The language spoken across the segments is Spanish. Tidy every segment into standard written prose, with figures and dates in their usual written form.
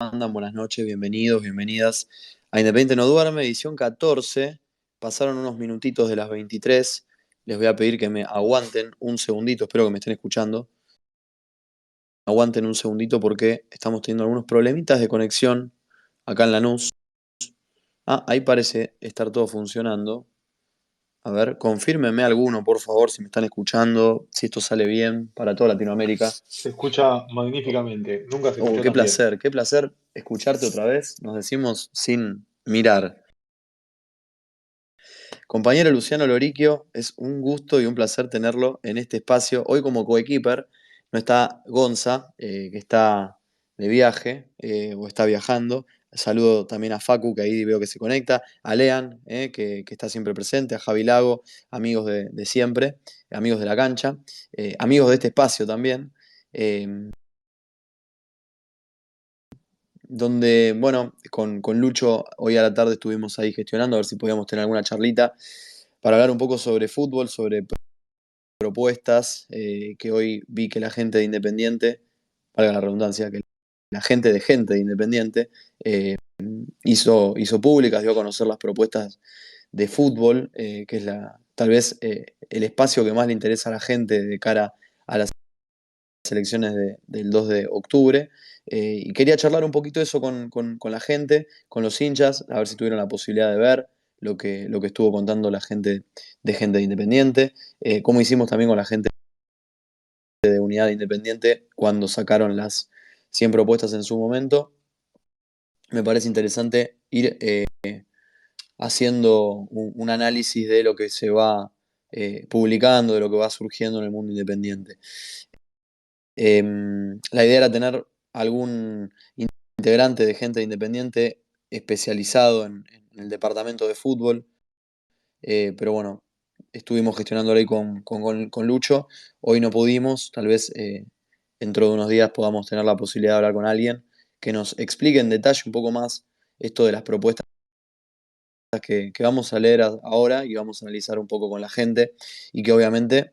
andan? Buenas noches, bienvenidos, bienvenidas a Independiente No Duerme, edición 14. Pasaron unos minutitos de las 23. Les voy a pedir que me aguanten un segundito, espero que me estén escuchando. Aguanten un segundito porque estamos teniendo algunos problemitas de conexión acá en Lanús. Ahí parece estar todo funcionando. A ver, confírmenme alguno, por favor, si me están escuchando, si esto sale bien para toda Latinoamérica. Se escucha magníficamente. Nunca se escuchó tan bien. Qué placer escucharte otra vez. Nos decimos sin mirar. Compañero Luciano Loriquio, es un gusto y un placer tenerlo en este espacio. Hoy como coequiper no está Gonza, que está de viaje o está viajando. Saludo también a Facu, que ahí veo que se conecta, a Lean, que está siempre presente, a Javi Lago, amigos de siempre, amigos de la cancha, amigos de este espacio también. Donde, bueno, con Lucho hoy a la tarde estuvimos ahí gestionando a ver si podíamos tener alguna charlita para hablar un poco sobre fútbol, sobre propuestas, que hoy vi que la gente de Independiente, valga la redundancia, que la gente de Independiente hizo públicas, dio a conocer las propuestas de fútbol, que es tal vez el espacio que más le interesa a la gente de cara a las elecciones del 2 de octubre. Y quería charlar un poquito de eso con la gente, con los hinchas, a ver si tuvieron la posibilidad de ver lo que estuvo contando la gente de Independiente, como hicimos también con la gente de Unidad Independiente cuando sacaron las 100 propuestas en su momento. Me parece interesante ir haciendo un análisis de lo que se va publicando, de lo que va surgiendo en el mundo independiente. La idea era tener algún integrante de gente de Independiente especializado en el departamento de fútbol, pero bueno, estuvimos gestionándolo ahí con Lucho. Hoy no pudimos, tal vez dentro de unos días podamos tener la posibilidad de hablar con alguien que nos explique en detalle un poco más esto de las propuestas que vamos a leer ahora y vamos a analizar un poco con la gente y que obviamente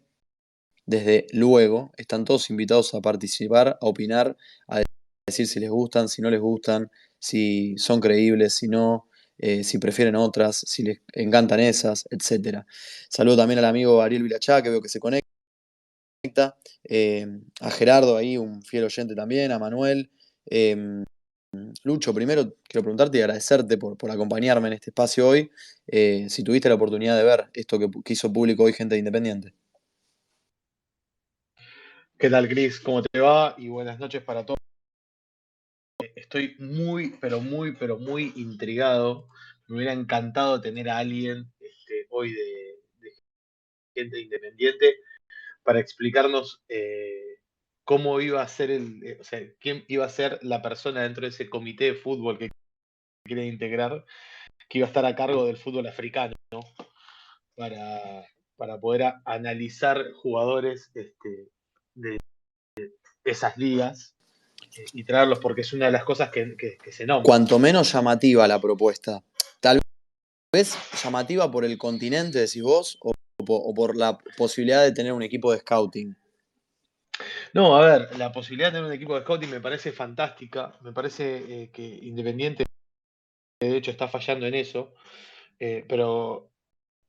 desde luego están todos invitados a participar, a opinar, a decir si les gustan, si no les gustan, si son creíbles, si no, si prefieren otras, si les encantan esas, etcétera. Saludo también al amigo Ariel Vilachá, que veo que se conecta, a Gerardo ahí, un fiel oyente también, a Manuel. Eh, Lucho, primero quiero preguntarte y agradecerte por acompañarme en este espacio hoy. Si tuviste la oportunidad de ver esto que hizo público hoy gente de Independiente. ¿Qué tal, Cris? ¿Cómo te va? Y buenas noches para todos. Estoy muy, pero muy intrigado. Me hubiera encantado tener a alguien hoy de gente independiente para explicarnos cómo iba a ser o sea, quién iba a ser la persona dentro de ese comité de fútbol que quiere integrar, que iba a estar a cargo del fútbol africano, para, para poder analizar jugadores de esas ligas y traerlos, porque es una de las cosas que se nombra. Cuanto menos llamativa la propuesta. Tal vez llamativa por el continente, decís vos, o por la posibilidad de tener un equipo de scouting. No, a ver, la posibilidad de tener un equipo de scouting me parece fantástica, me parece que Independiente de hecho está fallando en eso, pero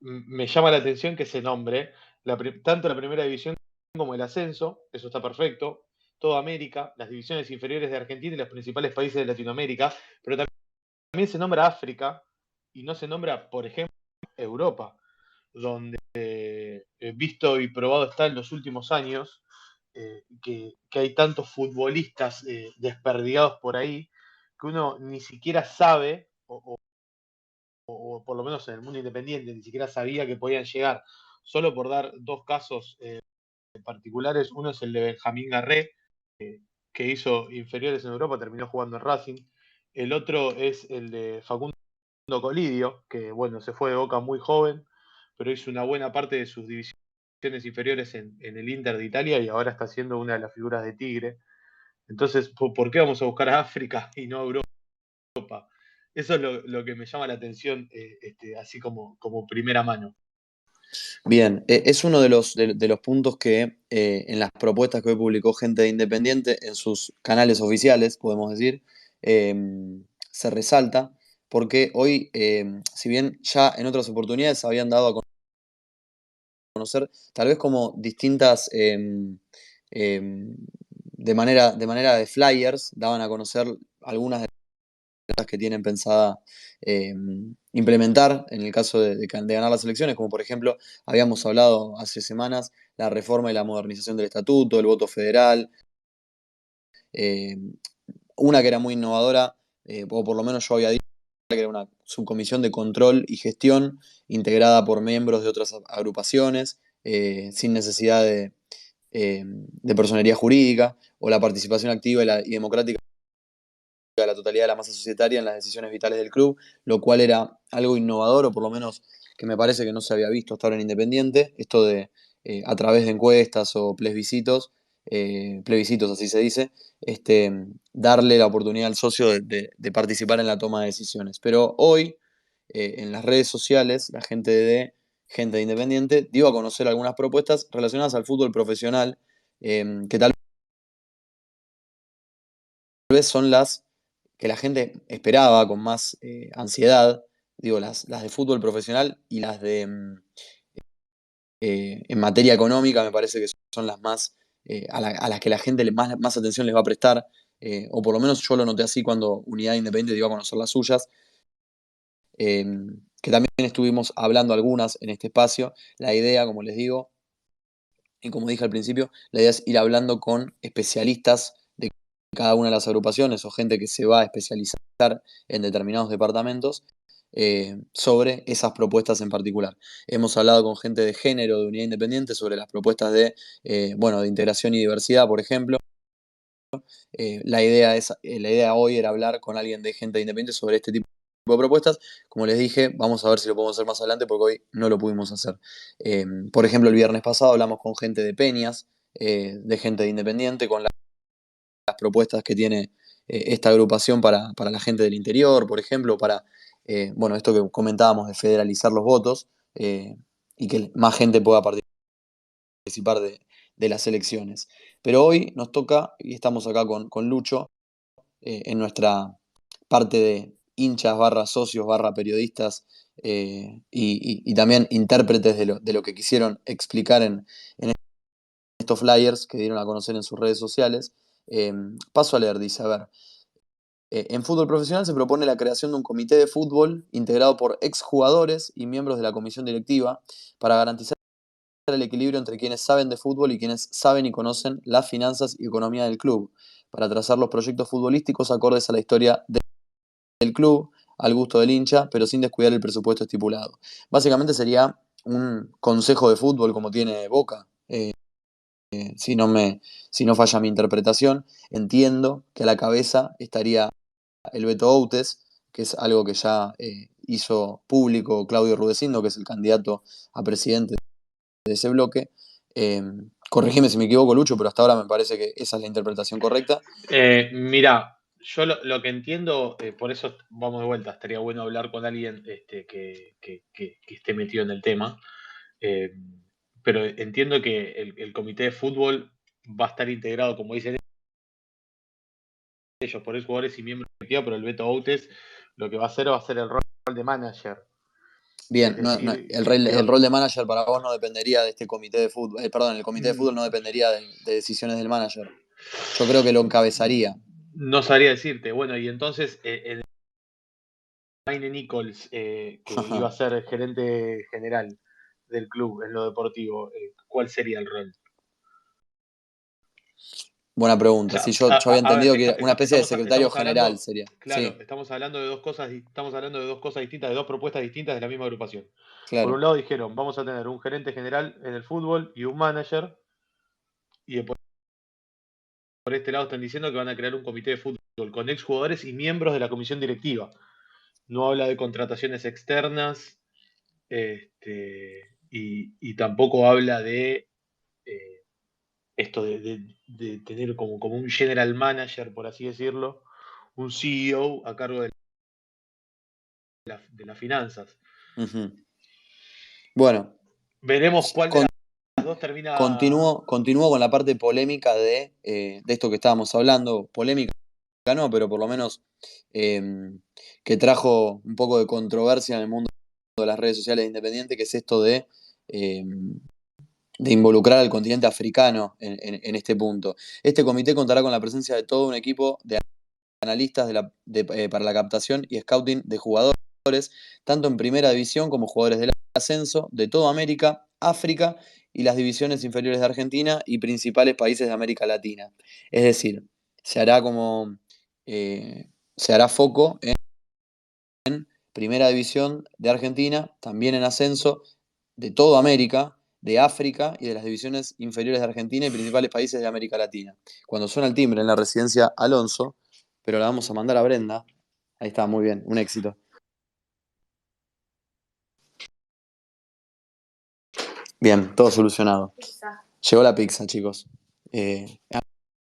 me llama la atención que se nombre tanto la primera división como el ascenso, eso está perfecto, toda América, las divisiones inferiores de Argentina y los principales países de Latinoamérica, pero también se nombra África y no se nombra, por ejemplo, Europa, donde visto y probado está en los últimos años que hay tantos futbolistas desperdigados por ahí que uno ni siquiera sabe, o por lo menos en el mundo independiente, ni siquiera sabía que podían llegar. Solo por dar dos casos particulares, uno es el de Benjamín Garré, que hizo inferiores en Europa, terminó jugando en Racing. El otro es el de Facundo Colidio, que bueno, se fue de Boca muy joven, pero hizo una buena parte de sus divisiones inferiores en el Inter de Italia y ahora está siendo una de las figuras de Tigre. Entonces, ¿por qué vamos a buscar a África y no a Europa? Eso es lo que me llama la atención, así como primera mano. Bien, es uno de los puntos que en las propuestas que hoy publicó gente de Independiente en sus canales oficiales, podemos decir, se resalta, porque hoy, si bien ya en otras oportunidades se habían dado a conocer, tal vez como distintas, de manera de flyers, daban a conocer algunas de las que tienen pensada implementar en el caso de ganar las elecciones, como por ejemplo, habíamos hablado hace semanas, la reforma y la modernización del estatuto, el voto federal, eh, una que era muy innovadora, o por lo menos yo había dicho, que era una subcomisión de control y gestión integrada por miembros de otras agrupaciones, sin necesidad de personería jurídica, o la participación activa y democrática de la totalidad de la masa societaria en las decisiones vitales del club, lo cual era algo innovador, o por lo menos que me parece que no se había visto hasta ahora en Independiente, esto de a través de encuestas o plebiscitos así se dice, darle la oportunidad al socio de participar en la toma de decisiones. Pero hoy, en las redes sociales, la gente de Independiente dio a conocer algunas propuestas relacionadas al fútbol profesional, que tal vez son las que la gente esperaba con más ansiedad, digo, las de fútbol profesional y las en materia económica me parece que son las más, a las que la gente más atención les va a prestar, o por lo menos yo lo noté así cuando Unidad Independiente dio a conocer las suyas, que también estuvimos hablando algunas en este espacio. La idea, como les digo, y como dije al principio, la idea es ir hablando con especialistas de cada una de las agrupaciones o gente que se va a especializar en determinados departamentos, sobre esas propuestas en particular. Hemos hablado con gente de género, de Unidad Independiente, sobre las propuestas de integración y diversidad, por ejemplo. La idea hoy era hablar con alguien de gente independiente sobre este tipo de propuestas. Como les dije, vamos a ver si lo podemos hacer más adelante porque hoy no lo pudimos hacer. Por ejemplo, el viernes pasado hablamos con gente de Peñas, de gente de Independiente, con las propuestas que tiene esta agrupación para la gente del interior, por ejemplo, para esto que comentábamos de federalizar los votos, y que más gente pueda participar de las elecciones. Pero hoy nos toca, y estamos acá con Lucho, en nuestra parte de hinchas, barra socios, barra periodistas, y también intérpretes de lo que quisieron explicar en estos flyers que dieron a conocer en sus redes sociales. Paso a leer, dice, a ver. En fútbol profesional se propone la creación de un comité de fútbol integrado por exjugadores y miembros de la comisión directiva para garantizar el equilibrio entre quienes saben de fútbol y quienes saben y conocen las finanzas y economía del club, para trazar los proyectos futbolísticos acordes a la historia del club, al gusto del hincha, pero sin descuidar el presupuesto estipulado. Básicamente sería un consejo de fútbol como tiene Boca. Si no falla mi interpretación, entiendo que a la cabeza estaría el Beto Outes, que es algo que ya hizo público Claudio Rudecindo, que es el candidato a presidente de ese bloque. Corregime si me equivoco, Lucho, pero hasta ahora me parece que esa es la interpretación correcta. Mira, yo lo que entiendo, por eso vamos de vuelta, estaría bueno hablar con alguien que esté metido en el tema, pero entiendo que el comité de fútbol va a estar integrado, como dicen ellos, por jugadores y miembros de la directiva, pero el Beto Outes lo que va a hacer el rol de manager. Es Bien, decir, el rol de manager para vos no dependería de este comité de fútbol. Perdón, el comité de fútbol no dependería de decisiones del manager. Yo creo que lo encabezaría. no sabría decirte. Bueno, y entonces Maine Nichols, que iba a ser gerente general del club en lo deportivo, ¿cuál sería el rol? Buena O pregunta. sea, Sí, yo había a ver, entendido que era una especie de secretario estamos general, hablando, sería. claro, Sí, estamos hablando de dos cosas, estamos hablando de dos cosas distintas, de dos propuestas distintas de la misma agrupación. Por claro. un lado dijeron, vamos a tener un gerente general en el fútbol y un manager, y después por este lado están diciendo que van a crear un comité de fútbol con exjugadores y miembros de la comisión directiva. No habla de contrataciones externas, y tampoco habla de esto de tener como un general manager, por así decirlo, un CEO a cargo de las finanzas. Ujú. Bueno, Veremos cuál de con- las dos termina. continúo con la parte polémica de esto que estábamos hablando. Polémica no, pero por lo menos que trajo un poco de controversia en el mundo de las redes sociales de Independiente, que es esto de involucrar al continente africano en este punto. Este comité contará con la presencia de todo un equipo de analistas para la captación y scouting de jugadores, tanto en primera división como jugadores del ascenso de toda América, África y las divisiones inferiores de Argentina y principales países de América Latina. Es decir, se hará como se hará foco en primera división de Argentina, también en ascenso de toda América, de África y de las divisiones inferiores de Argentina y principales países de América Latina. Cuando suena el timbre en la residencia Alonso, pero la vamos a mandar a Brenda. Ahí está, muy bien, un éxito. Bien, todo solucionado. Pizza. Llegó la pizza, chicos.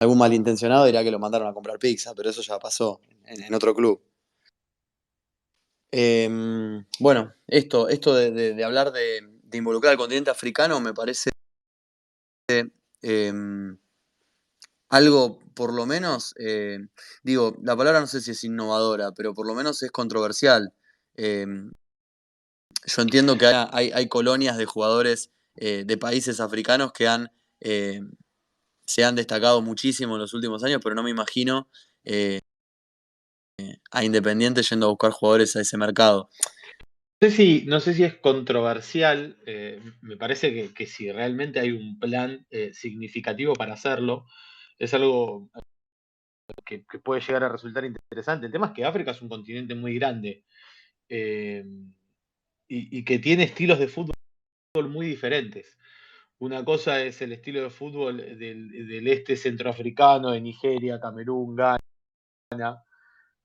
Algún malintencionado dirá que lo mandaron a comprar pizza, pero eso ya pasó en otro club. Bueno, esto de hablar de involucrar al continente africano me parece algo, por lo menos, digo, la palabra no sé si es innovadora, pero por lo menos es controversial. Yo entiendo que hay colonias de jugadores de países africanos que se han destacado muchísimo en los últimos años, pero no me imagino a Independiente yendo a buscar jugadores a ese mercado. No sé si es controversial, me parece que si realmente hay un plan significativo para hacerlo, es algo que puede llegar a resultar interesante. El tema es que África es un continente muy grande y que tiene estilos de fútbol muy diferentes. Una cosa es el estilo de fútbol del este centroafricano, de Nigeria, Camerún, Ghana,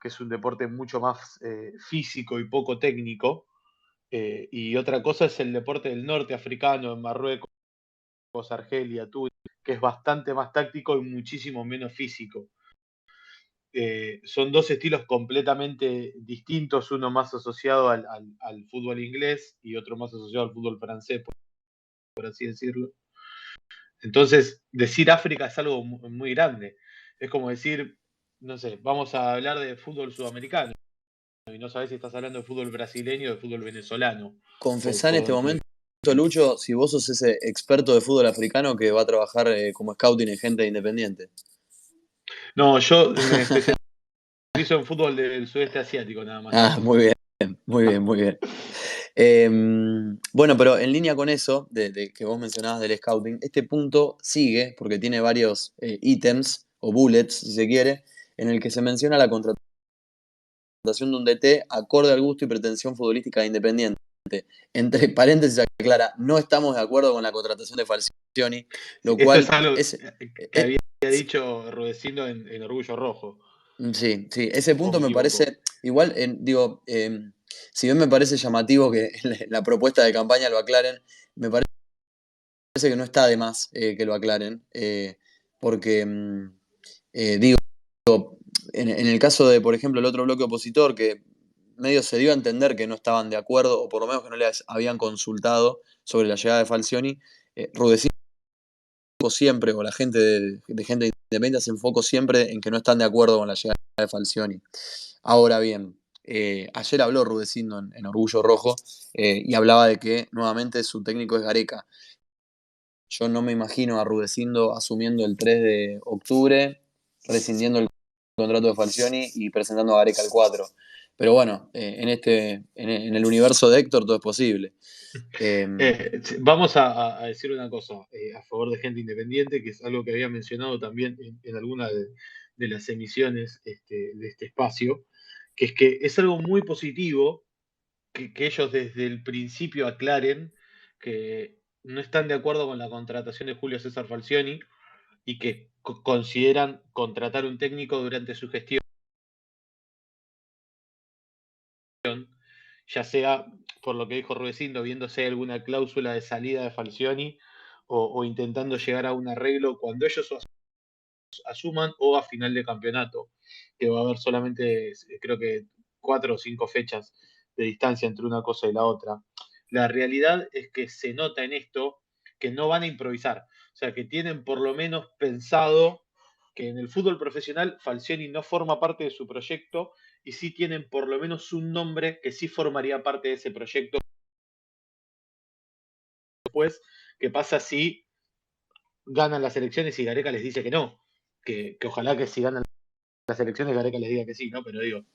que es un deporte mucho más físico y poco técnico. Y otra cosa es el deporte del norte africano, en Marruecos, Argelia, Túnez, que es bastante más táctico y muchísimo menos físico. Son dos estilos completamente distintos, uno más asociado al fútbol inglés y otro más asociado al fútbol francés, por así decirlo. Entonces, decir África es algo muy grande. Es como decir, no sé, vamos a hablar de fútbol sudamericano y no sabes si estás hablando de fútbol brasileño o de fútbol venezolano. Confesá en este momento, Lucho, si vos sos ese experto de fútbol africano que va a trabajar como scouting en gente Independiente. No, yo me especializo en fútbol del sudeste asiático nada más. Ah, muy bien, muy bien, muy bien. Bueno, pero en línea con eso, de que vos mencionabas del scouting, este punto sigue porque tiene varios ítems o bullets, si se quiere, en el que se menciona la contratación de un DT acorde al gusto y pretensión futbolística de Independiente. Entre paréntesis aclara, no estamos de acuerdo con la contratación de Falcioni, lo Esto es cual algo es, que había dicho Rudecindo en Orgullo Rojo. sí, sí, ese ¿O punto me me equivoco? parece, igual, digo, si bien me parece llamativo que la propuesta de campaña lo aclaren, me parece que no está de más que lo aclaren, porque, digo, en el caso de, por ejemplo, el otro bloque opositor, que medio se dio a entender que no estaban de acuerdo, o por lo menos que no les habían consultado sobre la llegada de Falcioni, Rudecindo siempre, o la gente de gente independiente se enfocó siempre en que no están de acuerdo con la llegada de Falcioni. Ahora bien, ayer habló Rudecindo en Orgullo Rojo y hablaba de que nuevamente su técnico es Gareca. Yo no me imagino a Rudecindo asumiendo el 3 de octubre, rescindiendo el contrato de Falcioni y presentando a Gareca el 4. Pero bueno, en el universo de Héctor todo es posible. Vamos a decir una cosa a favor de gente independiente, que es algo que había mencionado también en alguna de las emisiones de este espacio, que es que es algo muy positivo que ellos desde el principio aclaren que no están de acuerdo con la contratación de Julio César Falcioni y que consideran contratar un técnico durante su gestión, ya sea por lo que dijo Rudecindo, viéndose alguna cláusula de salida de Falcioni o intentando llegar a un arreglo cuando ellos asuman o a final de campeonato, que va a haber solamente, creo que 4 o 5 fechas de distancia entre una cosa y la otra. La realidad es que se nota en esto que no van a improvisar, o sea, que tienen por lo menos pensado que en el fútbol profesional Falcioni no forma parte de su proyecto y sí tienen por lo menos un nombre que sí formaría parte de ese proyecto. Después, ¿qué pasa si ganan las elecciones y Gareca les dice que no? Que ojalá que si ganan las elecciones Gareca les diga que sí, ¿no? Pero digo,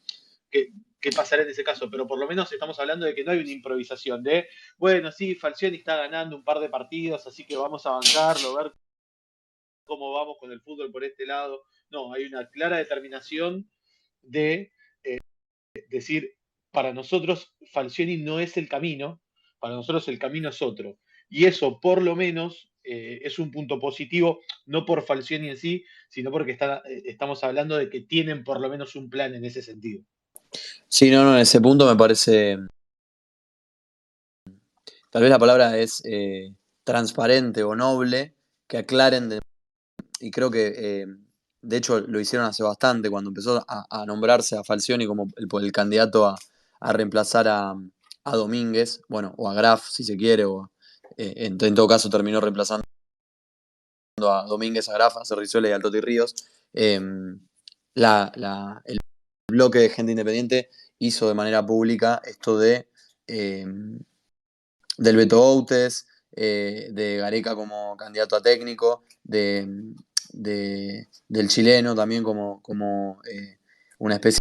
¿qué pasará en ese caso? Pero por lo menos estamos hablando de que no hay una improvisación de, bueno, sí, Falcioni está ganando un par de partidos, así que vamos a bancarlo, ver cómo vamos con el fútbol por este lado. No, hay una clara determinación de decir, para nosotros Falcioni no es el camino, para nosotros el camino es otro. Y eso, por lo menos, es un punto positivo, no por Falcioni en sí, sino porque estamos hablando de que tienen por lo menos un plan en ese sentido. Sí, no, no, en ese punto me parece, tal vez la palabra es transparente o noble, que aclaren, y creo que de hecho lo hicieron hace bastante, cuando empezó a nombrarse a Falcioni como el candidato a reemplazar a Domínguez, bueno, o a Graf si se quiere, o en todo caso terminó reemplazando a Domínguez, a Graf, a Cerrizuela y a Toti Ríos. Eh, el bloque de gente independiente hizo de manera pública esto eh, del Beto Outes, de Gareca como candidato a técnico, del chileno también como una especie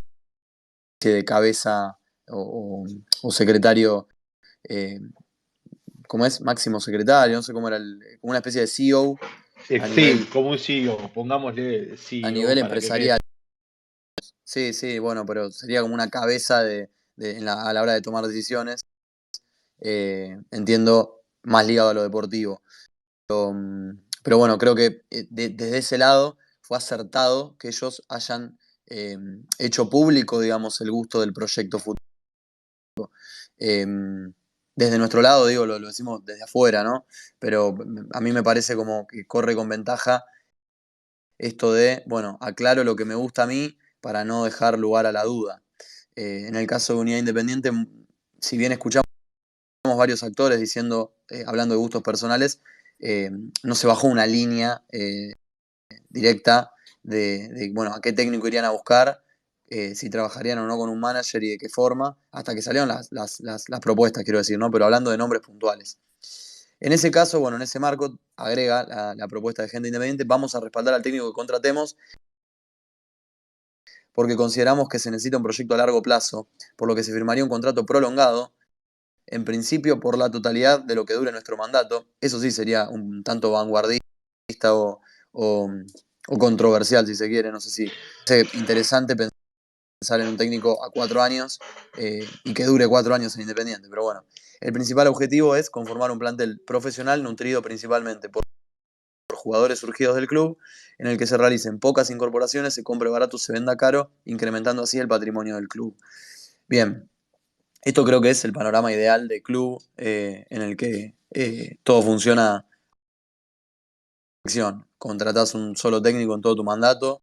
de cabeza o secretario, eh, ¿cómo es? Máximo secretario, no sé cómo era, como una especie de CEO Sí, como un CEO, pongámosle a CEO nivel para que quede. empresarial. Sí, sí, bueno, pero sería como una cabeza a la hora de tomar decisiones. Entiendo más ligado a lo deportivo. Pero bueno, creo que desde ese lado fue acertado que ellos hayan hecho público, digamos, el gusto del proyecto futuro. Eh, Desde nuestro lado, digo, lo decimos desde afuera, ¿no? Pero a mí me parece como que corre con ventaja esto de, bueno, aclaro lo que me gusta a mí para no dejar lugar a la duda. En el caso de Unidad Independiente, si bien escuchamos varios actores diciendo, hablando de gustos personales, no se bajó una línea directa bueno, a qué técnico irían a buscar, si trabajarían o no con un manager y de qué forma, hasta que salieron las propuestas, quiero decir, ¿no? Pero hablando de nombres puntuales. En ese caso, bueno, en ese marco, agrega la propuesta de gente independiente, vamos a respaldar al técnico que contratemos porque consideramos que se necesita un proyecto a largo plazo, por lo que se firmaría un contrato prolongado, en principio por la totalidad de lo que dure nuestro mandato. Eso sí sería un tanto vanguardista o, o controversial, si se quiere. No sé si es interesante pensar en un técnico a 4 años y que dure 4 años en Independiente. Pero bueno, el principal objetivo es conformar un plantel profesional nutrido principalmente por jugadores surgidos del club, en el que se realicen pocas incorporaciones, se compre barato, se venda caro, incrementando así el patrimonio del club. Bien, esto creo que es el panorama ideal de club en el que todo funciona. Contratás un solo técnico en todo tu mandato,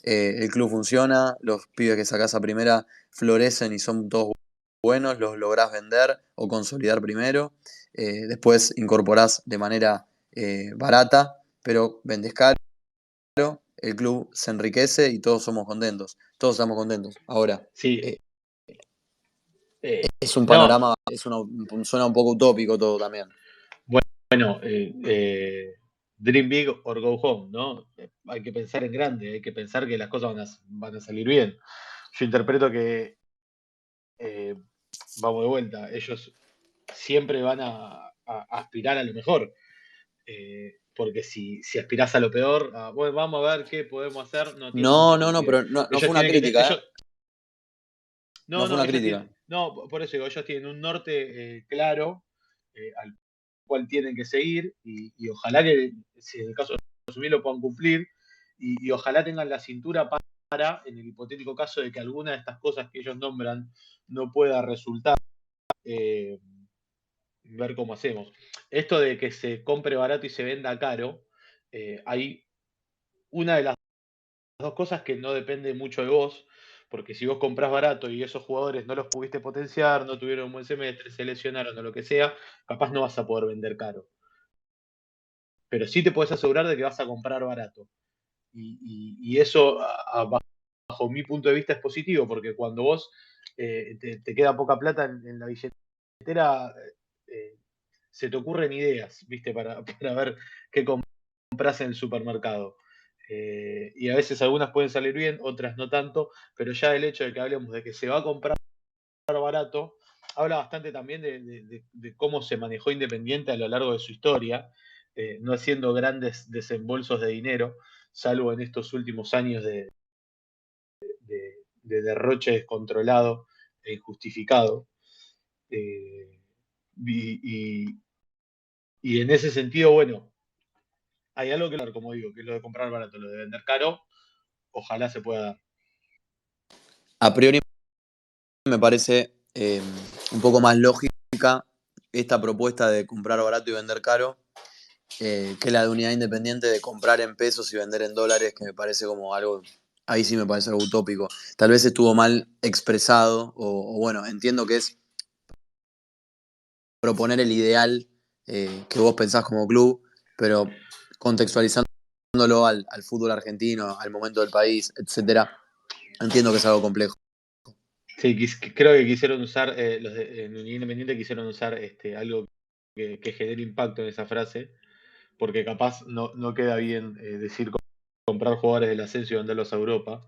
el club funciona, los pibes que sacás a primera florecen y son todos buenos, los lográs vender o consolidar primero, después incorporás de manera barata, pero vendés caro, el club se enriquece y todos somos contentos, todos estamos contentos. Ahora, Sí, eh, es un no, panorama, suena un poco utópico todo también. bueno, dream big or go home, ¿no? Hay que pensar en grande, hay que pensar que las cosas van a salir bien. Yo interpreto que, eh, vamos de vuelta, ellos siempre van a aspirar a lo mejor. Porque si aspirás a lo peor, bueno, vamos a ver qué podemos hacer, no tiene No, mucho no, no, sentido. pero no fue Ellos una tienen que crítica, ¿eh? ellos, No no, fue no, una ellos crítica. tienen, no, por eso digo, ellos tienen un norte claro al cual tienen que seguir y ojalá que, si en el caso de asumir, lo puedan cumplir y ojalá tengan la cintura para, en el hipotético caso de que alguna de estas cosas que ellos nombran no pueda resultar, eh, ver cómo hacemos. Esto de que se compre barato y se venda caro, hay una de las dos cosas que no depende mucho de vos, porque si vos comprás barato y esos jugadores no los pudiste potenciar, no tuvieron un buen semestre, se lesionaron o lo que sea, capaz no vas a poder vender caro. Pero sí te puedes asegurar de que vas a comprar barato. y eso, bajo mi punto de vista, es positivo, porque cuando vos te queda poca plata en la billetera, se te ocurren ideas, ¿viste? Para ver qué compras en el supermercado. Y a veces algunas pueden salir bien, otras no tanto, pero ya el hecho de que hablemos de que se va a comprar barato, habla bastante también de cómo se manejó Independiente a lo largo de su historia, no haciendo grandes desembolsos de dinero, salvo en estos últimos años de derroche descontrolado e injustificado. Eh, y, y- y en ese sentido, bueno, hay algo que, como digo, que es lo de comprar barato, lo de vender caro, ojalá se pueda dar. A priori me parece un poco más lógica esta propuesta de comprar barato y vender caro que la de Unidad Independiente de comprar en pesos y vender en dólares, que me parece como algo, ahí sí me parece algo utópico. Tal vez estuvo mal expresado, o bueno, entiendo que es proponer el ideal que vos pensás como club, pero contextualizándolo al fútbol argentino, al momento del país, etcétera, entiendo que es algo complejo. Sí, creo que quisieron usar, en Unidad Independiente quisieron usar algo que genere impacto en esa frase, porque capaz no queda bien decir comprar jugadores del ascenso y venderlos a Europa.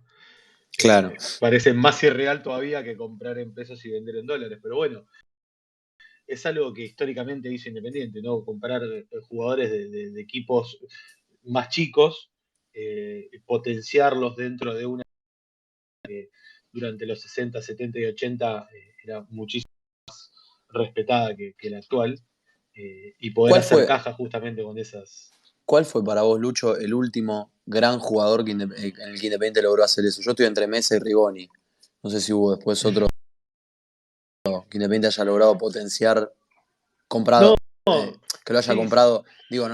Claro. Parece más irreal todavía que comprar en pesos y vender en dólares, pero bueno, es algo que históricamente hizo Independiente, ¿no? Comprar jugadores de equipos más chicos, potenciarlos dentro de una que durante los 60, 70 y 80 era muchísimo más respetada que la actual, y poder ¿Cuál hacer fue, caja justamente con esas. ¿Cuál fue para vos, Lucho, el último gran jugador en el que Independiente logró hacer eso? Yo estoy entre Mesa y Rigoni. No sé si hubo después otro que Independiente haya logrado potenciar, No, comprado, que lo haya sí, comprado. Digo,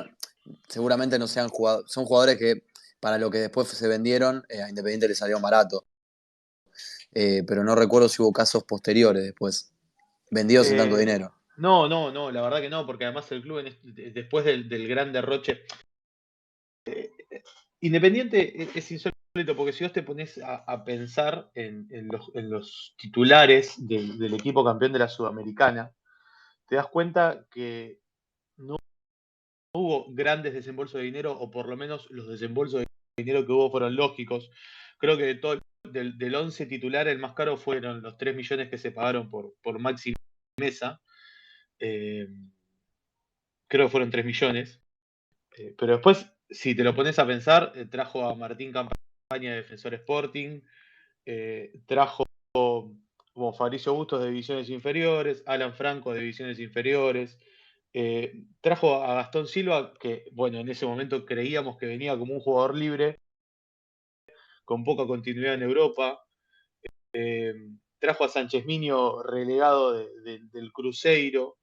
seguramente no sean jugadores, son jugadores que para lo que después se vendieron, a Independiente le salió barato. Pero no recuerdo si hubo casos posteriores después, vendidos sin tanto eh, dinero. no, la verdad que no, porque además el club después del gran derroche, Independiente es insólito, porque si vos te pones a pensar en los titulares del equipo campeón de la Sudamericana, te das cuenta que no hubo grandes desembolsos de dinero, o por lo menos los desembolsos de dinero que hubo fueron lógicos. Creo que del 11 titular, el más caro fueron los 3 millones que se pagaron por Maxi Mesa. Eh, Creo que fueron 3 millones. Pero después, si te lo pones a pensar, trajo a Martín Campaña de Defensor Sporting, trajo como Fabricio Bustos de divisiones inferiores, Alan Franco de divisiones inferiores, trajo a Gastón Silva, que bueno, en ese momento creíamos que venía como un jugador libre, con poca continuidad en Europa, trajo a Sánchez Miño relegado del Cruzeiro,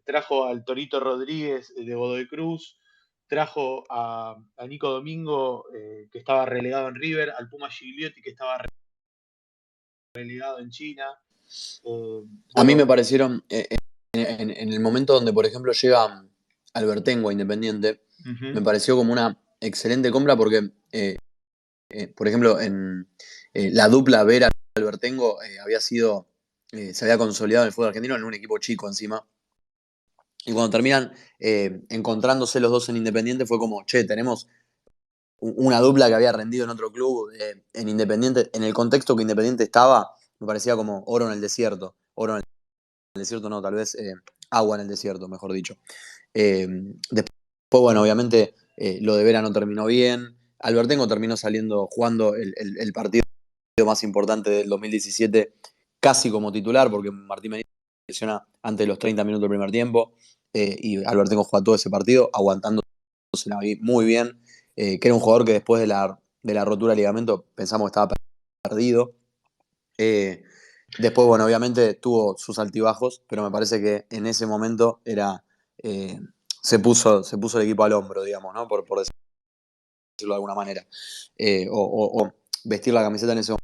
trajo al Torito Rodríguez de Godoy Cruz, trajo a Nico Domingo, que estaba relegado en River, al Puma Gigliotti, que estaba relegado en China. A mí me Bueno, parecieron, en el momento donde, por ejemplo, llega Albertengo a Independiente, me uh-huh. pareció como una excelente compra porque, por ejemplo, en la dupla Vera-Albertengo se había consolidado en el fútbol argentino en un equipo chico encima. Y cuando terminan encontrándose los dos en Independiente fue como, che, tenemos una dupla que había rendido en otro club, en Independiente, en el contexto que Independiente estaba, me parecía como oro en el desierto. Oro en el desierto no, tal vez agua en el desierto, mejor dicho. Después, bueno, obviamente lo de Vera no terminó bien. Albertengo terminó saliendo, jugando el partido más importante del 2017 casi como titular, porque Martín Benítez lesiona antes de los 30 minutos del primer tiempo, y Albertengo juega todo ese partido, aguantándose muy bien, que era un jugador que después de la rotura de ligamento pensamos que estaba perdido. Eh, Después, bueno, obviamente tuvo sus altibajos, pero me parece que en ese momento eh, se puso el equipo al hombro, digamos, ¿no? Por decirlo de alguna manera. O vestir la camiseta en ese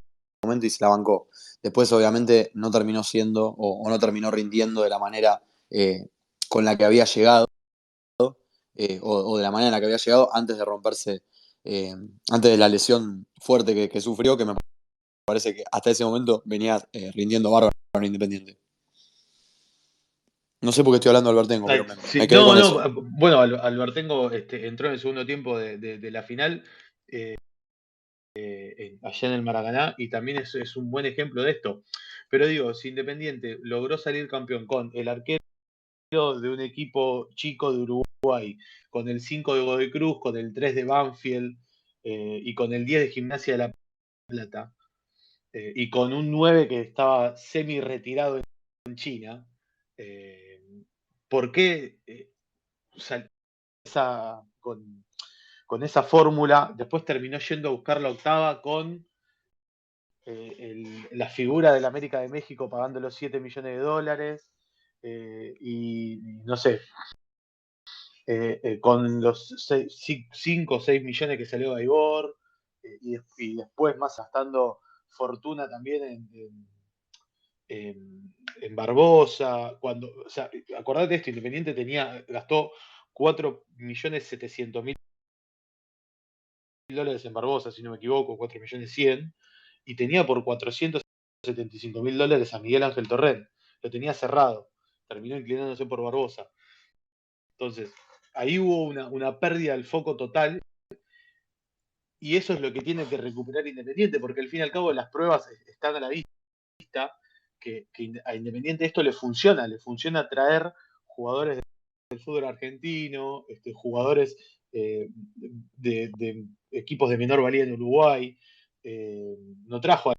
momento y se la bancó. Después, obviamente, no terminó siendo o no terminó rindiendo de la manera con la que había llegado, o de la manera en la que había llegado antes de romperse antes de la lesión fuerte que sufrió, que me parece que hasta ese momento venía rindiendo bárbaro en Independiente. No sé por qué estoy hablando de Albertengo, pero Sí, me quedé con eso. bueno, Albertengo entró en el segundo tiempo de la final allá en el Maracaná y también es un buen ejemplo de esto. Pero digo, si Independiente logró salir campeón con el arquero de un equipo chico de Uruguay, con el 5 de Godoy Cruz, con el 3 de Banfield y con el 10 de Gimnasia de La Plata, y con un 9 que estaba semi retirado en China, ¿por qué con esa fórmula? Después terminó yendo a buscar la octava con la figura del América de México pagando los 7 millones de dólares y no sé, con los 5 o 6 millones que salió Gaibor y después más gastando fortuna también en Barbosa. O sea, acordate de esto, Independiente gastó 4.700.000 dólares en Barbosa, si no me equivoco, 4.100.000, y tenía por 475.000 dólares a Miguel Ángel Torrent. Lo tenía cerrado, terminó inclinándose por Barbosa. Entonces, ahí hubo una pérdida del foco total, y eso es lo que tiene que recuperar Independiente, porque al fin y al cabo las pruebas están a la vista, que a Independiente esto le funciona traer jugadores del fútbol argentino, jugadores de equipos de menor valía en Uruguay. No trajo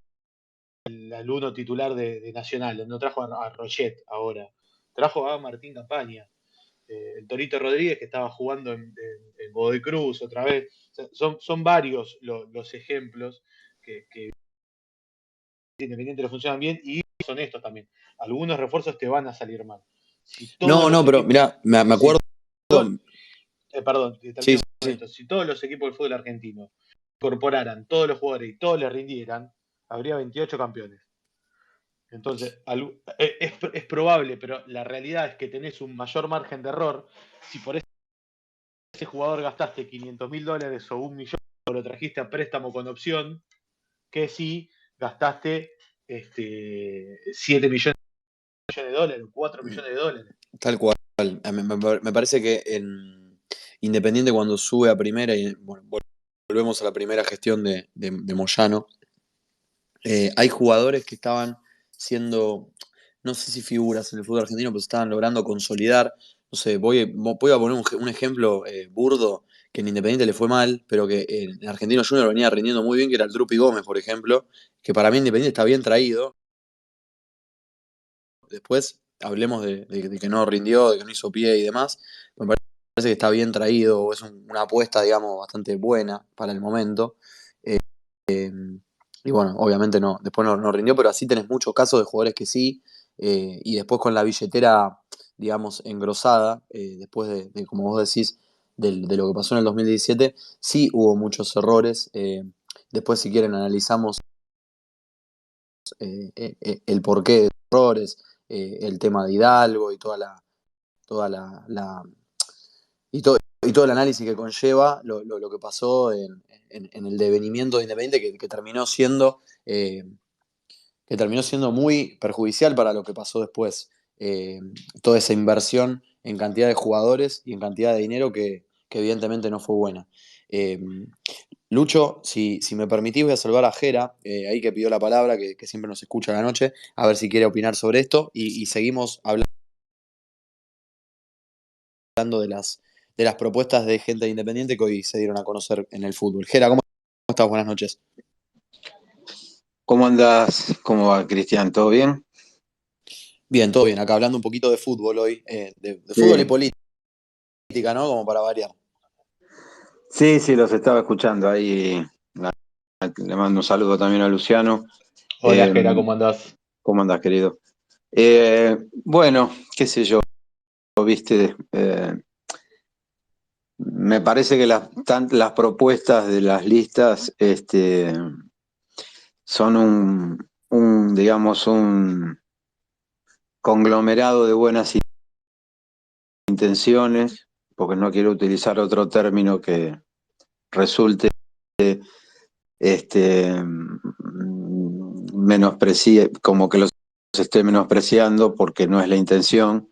al uno titular de Nacional, no trajo a Rochet ahora, trajo a Martín Campaña, el Torito Rodríguez que estaba jugando en Godoy Cruz otra vez. O sea, son varios los ejemplos que Independiente le funcionan bien y son estos también. Algunos refuerzos te van a salir mal. Si todos los No, pero equipos. mirá, me Si acuerdo. perdón, Sí, termino con sí. esto. Si todos los equipos del fútbol argentino incorporaran todos los jugadores y todos les rindieran, habría 28 campeones. Entonces, es probable, pero la realidad es que tenés un mayor margen de error. Si por ese jugador gastaste 500.000 dólares o 1 millón, o lo trajiste a préstamo con opción, que si gastaste 7 millones de dólares, 4 millones de dólares. Tal cual. Me parece que en Independiente cuando sube a primera, y bueno, volvemos a la primera gestión de Moyano, hay jugadores que estaban siendo, no sé si figuras en el fútbol argentino, pero estaban logrando consolidar. No sé, voy a poner un ejemplo burdo, que en Independiente le fue mal, pero que en Argentino Junior venía rindiendo muy bien, que era el Drupi Gómez, por ejemplo, que para mí Independiente está bien traído. Después hablemos de que no rindió, de que no hizo pie y demás. Me parece que está bien traído, es una apuesta, digamos, bastante buena para el momento. Y bueno, obviamente no, después no rindió, pero así tenés muchos casos de jugadores que sí, y después con la billetera, digamos, engrosada, después como vos decís, de lo que pasó en el 2017, sí hubo muchos errores. Después, si quieren, analizamos el porqué de los errores, el tema de Hidalgo y toda y todo el análisis que conlleva lo que pasó en el devenimiento de Independiente eh, que terminó siendo muy perjudicial para lo que pasó después. Toda esa inversión en cantidad de jugadores y en cantidad de dinero que evidentemente no fue buena. Eh, Lucho, si me permitís, voy a salvar a Jera, ahí que pidió la palabra, que siempre nos escucha a la noche, a ver si quiere opinar sobre esto y seguimos hablando de las propuestas de gente independiente que hoy se dieron a conocer en el fútbol. Jera, ¿cómo estás? Buenas noches. ¿Cómo andás? ¿Cómo va, Cristian? ¿Todo bien? Bien, todo bien. Acá hablando un poquito de fútbol hoy, de fútbol y Sí, política, ¿no? Como para variar. sí, los estaba escuchando ahí. Le mando un saludo también a Luciano. Hola, Eh, Jera, ¿cómo andás? ¿Cómo andás, querido? Bueno, qué sé yo, viste. Me parece que las propuestas de las listas son digamos, un conglomerado de buenas intenciones, porque no quiero utilizar otro término que resulte menosprecie, como que los esté menospreciando, porque no es la intención.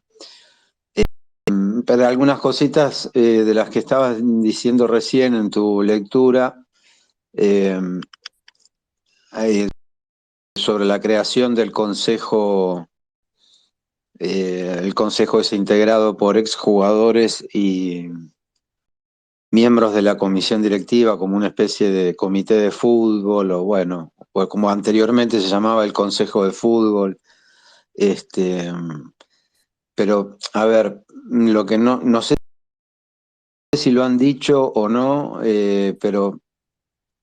Pero algunas cositas de las que estabas diciendo recién en tu lectura, sobre la creación del consejo, el consejo es integrado por exjugadores y miembros de la comisión directiva, como una especie de comité de fútbol, o bueno, pues como anteriormente se llamaba el consejo de fútbol. Pero, a ver, lo que no sé si lo han dicho o no, pero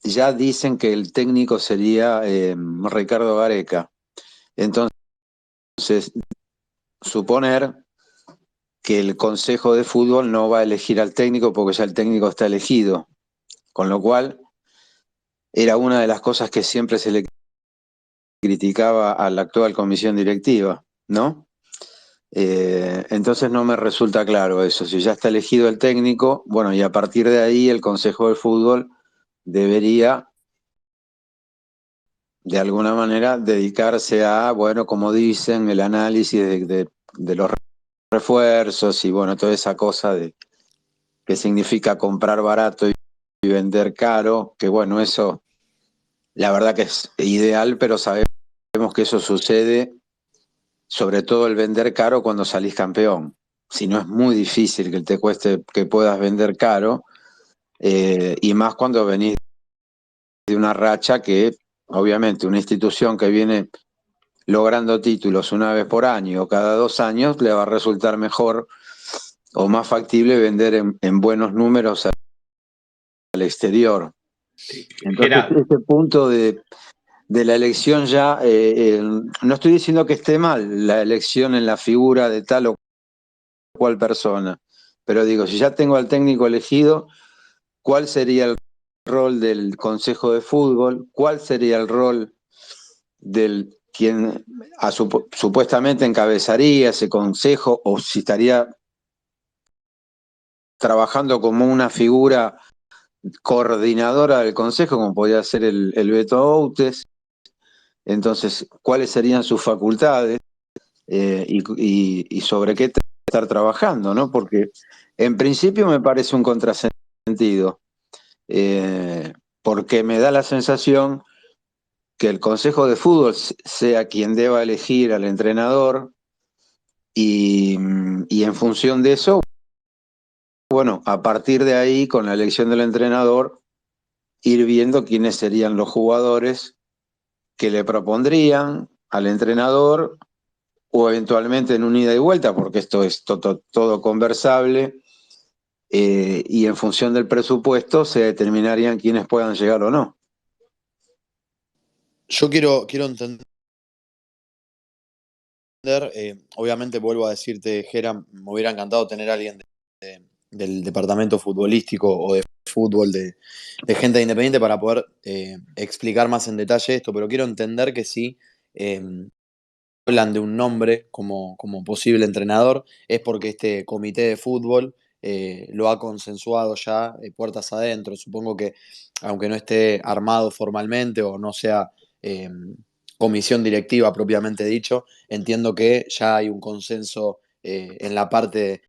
ya dicen que el técnico sería Ricardo Gareca. Entonces, suponer que el Consejo de Fútbol no va a elegir al técnico porque ya el técnico está elegido. Con lo cual, era una de las cosas que siempre se le criticaba a la actual comisión directiva, ¿no? Entonces no me resulta claro eso. Si ya está elegido el técnico, bueno, y a partir de ahí el Consejo de Fútbol debería, de alguna manera, dedicarse a, bueno, como dicen, el análisis de los refuerzos y, bueno, toda esa cosa de que significa comprar barato y vender caro, que, bueno, eso, la verdad que es ideal, pero sabemos que eso sucede, sobre todo el vender caro cuando salís campeón. Si no, es muy difícil que te cueste que puedas vender caro, y más cuando venís de una racha que, obviamente, una institución que viene logrando títulos una vez por año o cada 2 años, le va a resultar mejor o más factible vender en buenos números al exterior. Entonces, ese punto de la elección ya, no estoy diciendo que esté mal la elección en la figura de tal o cual persona, pero digo, si ya tengo al técnico elegido, ¿cuál sería el rol del Consejo de Fútbol? ¿Cuál sería el rol del quien supuestamente encabezaría ese consejo, o si estaría trabajando como una figura coordinadora del consejo, como podría ser el Beto Outes? Entonces, ¿cuáles serían sus facultades, y sobre qué estar trabajando, ¿no? Porque en principio me parece un contrasentido, porque me da la sensación que el Consejo de Fútbol sea quien deba elegir al entrenador, y en función de eso, bueno, a partir de ahí, con la elección del entrenador, ir viendo quiénes serían los jugadores que le propondrían al entrenador, o eventualmente en un ida y vuelta, porque esto es todo conversable, y en función del presupuesto se determinarían quiénes puedan llegar o no. Yo quiero entender, obviamente vuelvo a decirte, Gera, me hubiera encantado tener a alguien del departamento futbolístico o de fútbol, de gente independiente, para poder explicar más en detalle esto, pero quiero entender que si hablan de un nombre como posible entrenador, es porque este comité de fútbol lo ha consensuado ya, puertas adentro. Supongo que, aunque no esté armado formalmente o no sea eh, comisión directiva propiamente dicho, entiendo que ya hay un consenso en la parte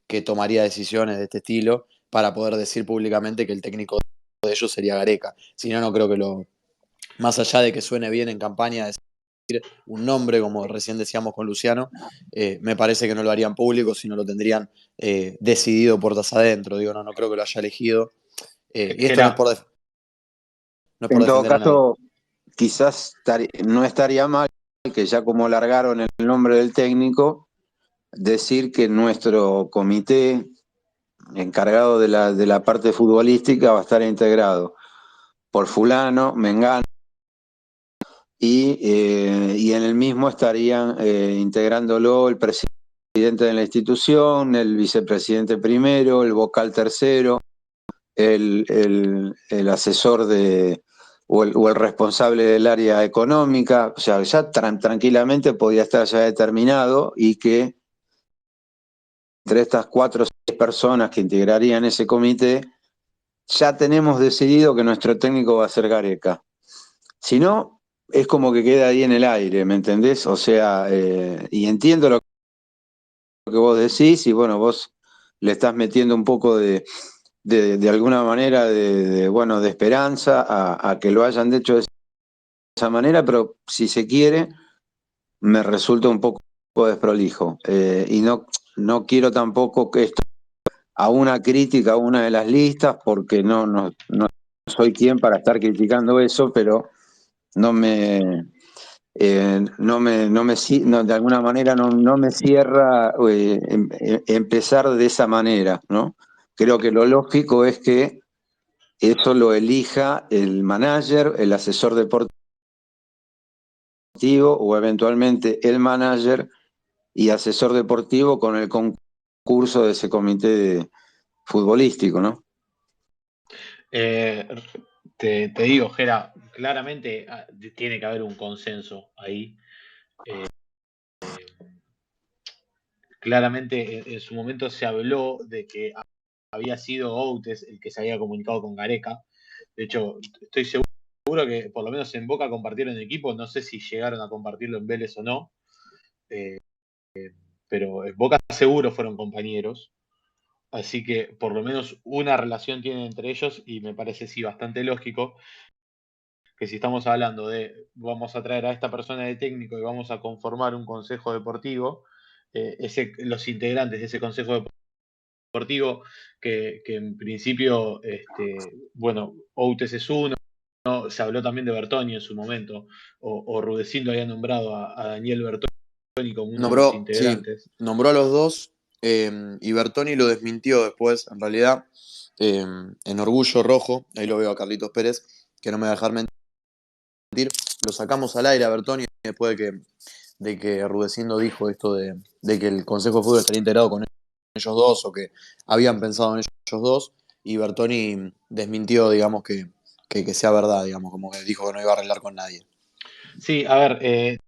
que tomaría decisiones de este estilo para poder decir públicamente que el técnico de ellos sería Gareca. Si no, no creo que más allá de que suene bien en campaña decir un nombre, como recién decíamos con Luciano, me parece que no lo harían público, sino lo tendrían decidido puertas adentro. Digo, no creo que lo haya elegido. Y esto no es no es por En todo defender a nadie. caso, quizás no estaría mal que, ya como largaron el nombre del técnico, decir que nuestro comité encargado de la parte futbolística va a estar integrado por fulano, mengano, y en el mismo estarían integrándolo el presidente de la institución, el vicepresidente primero, el vocal tercero, el asesor o el responsable del área económica. O sea, ya tranquilamente podía estar ya determinado, y que entre estas 4 o 6 personas que integrarían ese comité ya tenemos decidido que nuestro técnico va a ser Gareca. Si no, es como que queda ahí en el aire, ¿me entendés? O sea, y entiendo lo que vos decís y bueno, vos le estás metiendo un poco de alguna manera bueno, de esperanza a que lo hayan hecho de esa manera, pero si se quiere, me resulta un poco desprolijo. Y no quiero tampoco que esto a una crítica a una de las listas, porque no soy quien para estar criticando eso, pero no me, de alguna manera no me cierra empezar de esa manera, ¿no? Creo que lo lógico es que eso lo elija el manager, el asesor deportivo o eventualmente el manager y asesor deportivo con el concurso de ese comité futbolístico, ¿no? Te digo, Gera, claramente tiene que haber un consenso ahí. Claramente en su momento se habló de que había sido Outes el que se había comunicado con Gareca. De hecho, estoy seguro que por lo menos en Boca compartieron equipo, no sé si llegaron a compartirlo en Vélez o no, pero en Boca seguro fueron compañeros. Así que por lo menos una relación tienen entre ellos y me parece sí bastante lógico que si estamos hablando de vamos a traer a esta persona de técnico y vamos a conformar un consejo deportivo, los integrantes de ese consejo deportivo, que en principio, bueno, Outes es uno, ¿no? Se habló también de Bertoni en su momento, o Rudecindo había nombrado a Daniel Bertoni como uno de los Sí, integrantes. nombró a los dos y Bertoni lo desmintió después, en realidad, en Orgullo Rojo, ahí lo veo a Carlitos Pérez, que no me va a dejar mentir, lo sacamos al aire a Bertoni después de que Rudecindo dijo esto de que el Consejo de Fútbol estaría integrado con ellos dos o que habían pensado en ellos dos y Bertoni desmintió, digamos, que sea verdad, digamos, como que dijo que no iba a arreglar con nadie. Sí, a ver,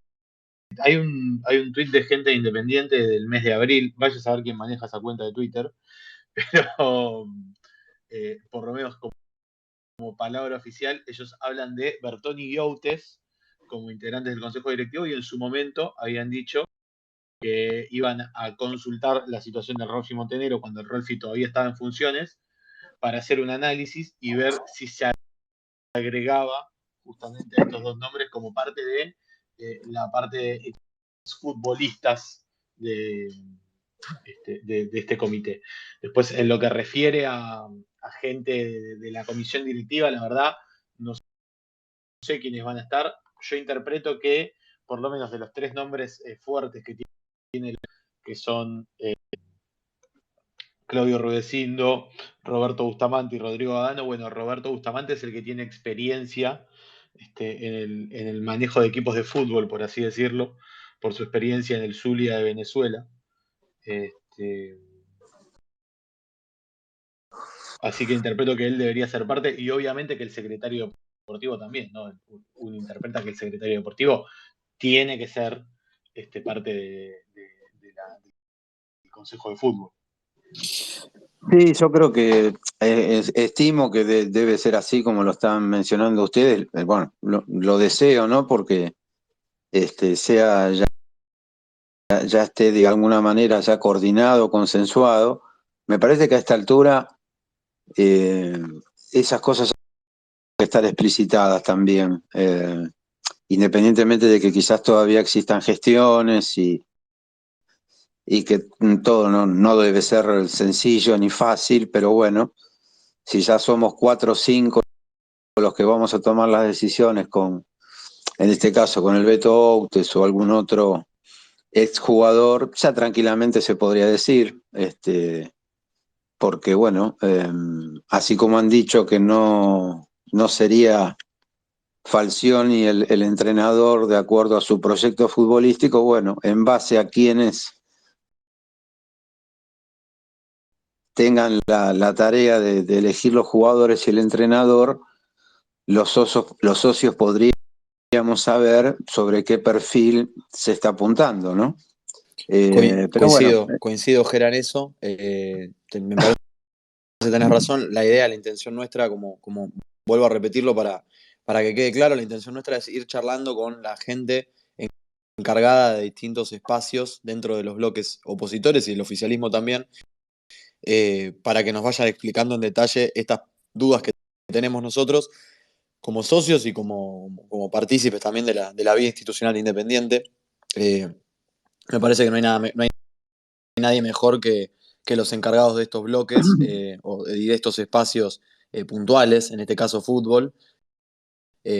hay un tuit de gente independiente del mes de abril, vaya a saber quién maneja esa cuenta de Twitter, pero por lo menos como palabra oficial, ellos hablan de Bertoni y Outes como integrantes del Consejo Directivo y en su momento habían dicho que iban a consultar la situación del Rolfi Montenegro cuando el Rolfi todavía estaba en funciones para hacer un análisis y ver si se agregaba justamente a estos dos nombres como parte de la parte de futbolistas de este comité. Después, en lo que refiere a gente de la comisión directiva, la verdad, no sé quiénes van a estar. Yo interpreto que, por lo menos de los tres nombres fuertes que tiene, que son Claudio Rudecindo, Roberto Bustamante y Rodrigo Adano, bueno, Roberto Bustamante es el que tiene experiencia en el manejo de equipos de fútbol, por así decirlo, por su experiencia en el Zulia de Venezuela. Así que interpreto que él debería ser parte y obviamente que el secretario deportivo también, ¿no? Uno interpreta que el secretario deportivo tiene que ser parte del Consejo de Fútbol. Sí, yo creo que estimo que debe ser así como lo están mencionando ustedes. Bueno, lo deseo, ¿no? Porque sea ya esté de alguna manera ya coordinado, consensuado. Me parece que a esta altura esas cosas que estar explicitadas también, independientemente de que quizás todavía existan gestiones y que todo no debe ser sencillo ni fácil, pero bueno, si ya somos 4 o 5 los que vamos a tomar las decisiones en este caso con el Beto Outes o algún otro exjugador, ya tranquilamente se podría decir, porque bueno, así como han dicho que no sería Falcioni el entrenador de acuerdo a su proyecto futbolístico, bueno, en base a quienes tengan la tarea de elegir los jugadores y el entrenador, los socios podríamos saber sobre qué perfil se está apuntando, ¿no? Pero bueno. Coincido, Gerard, en eso. Me parece tenés razón, la idea, la intención nuestra, como vuelvo a repetirlo para que quede claro, la intención nuestra es ir charlando con la gente encargada de distintos espacios dentro de los bloques opositores y el oficialismo también, para que nos vayan explicando en detalle estas dudas que tenemos nosotros como socios y como partícipes también de la vida institucional independiente. Me parece que no hay nadie mejor que los encargados de estos bloques y de estos espacios puntuales, en este caso fútbol,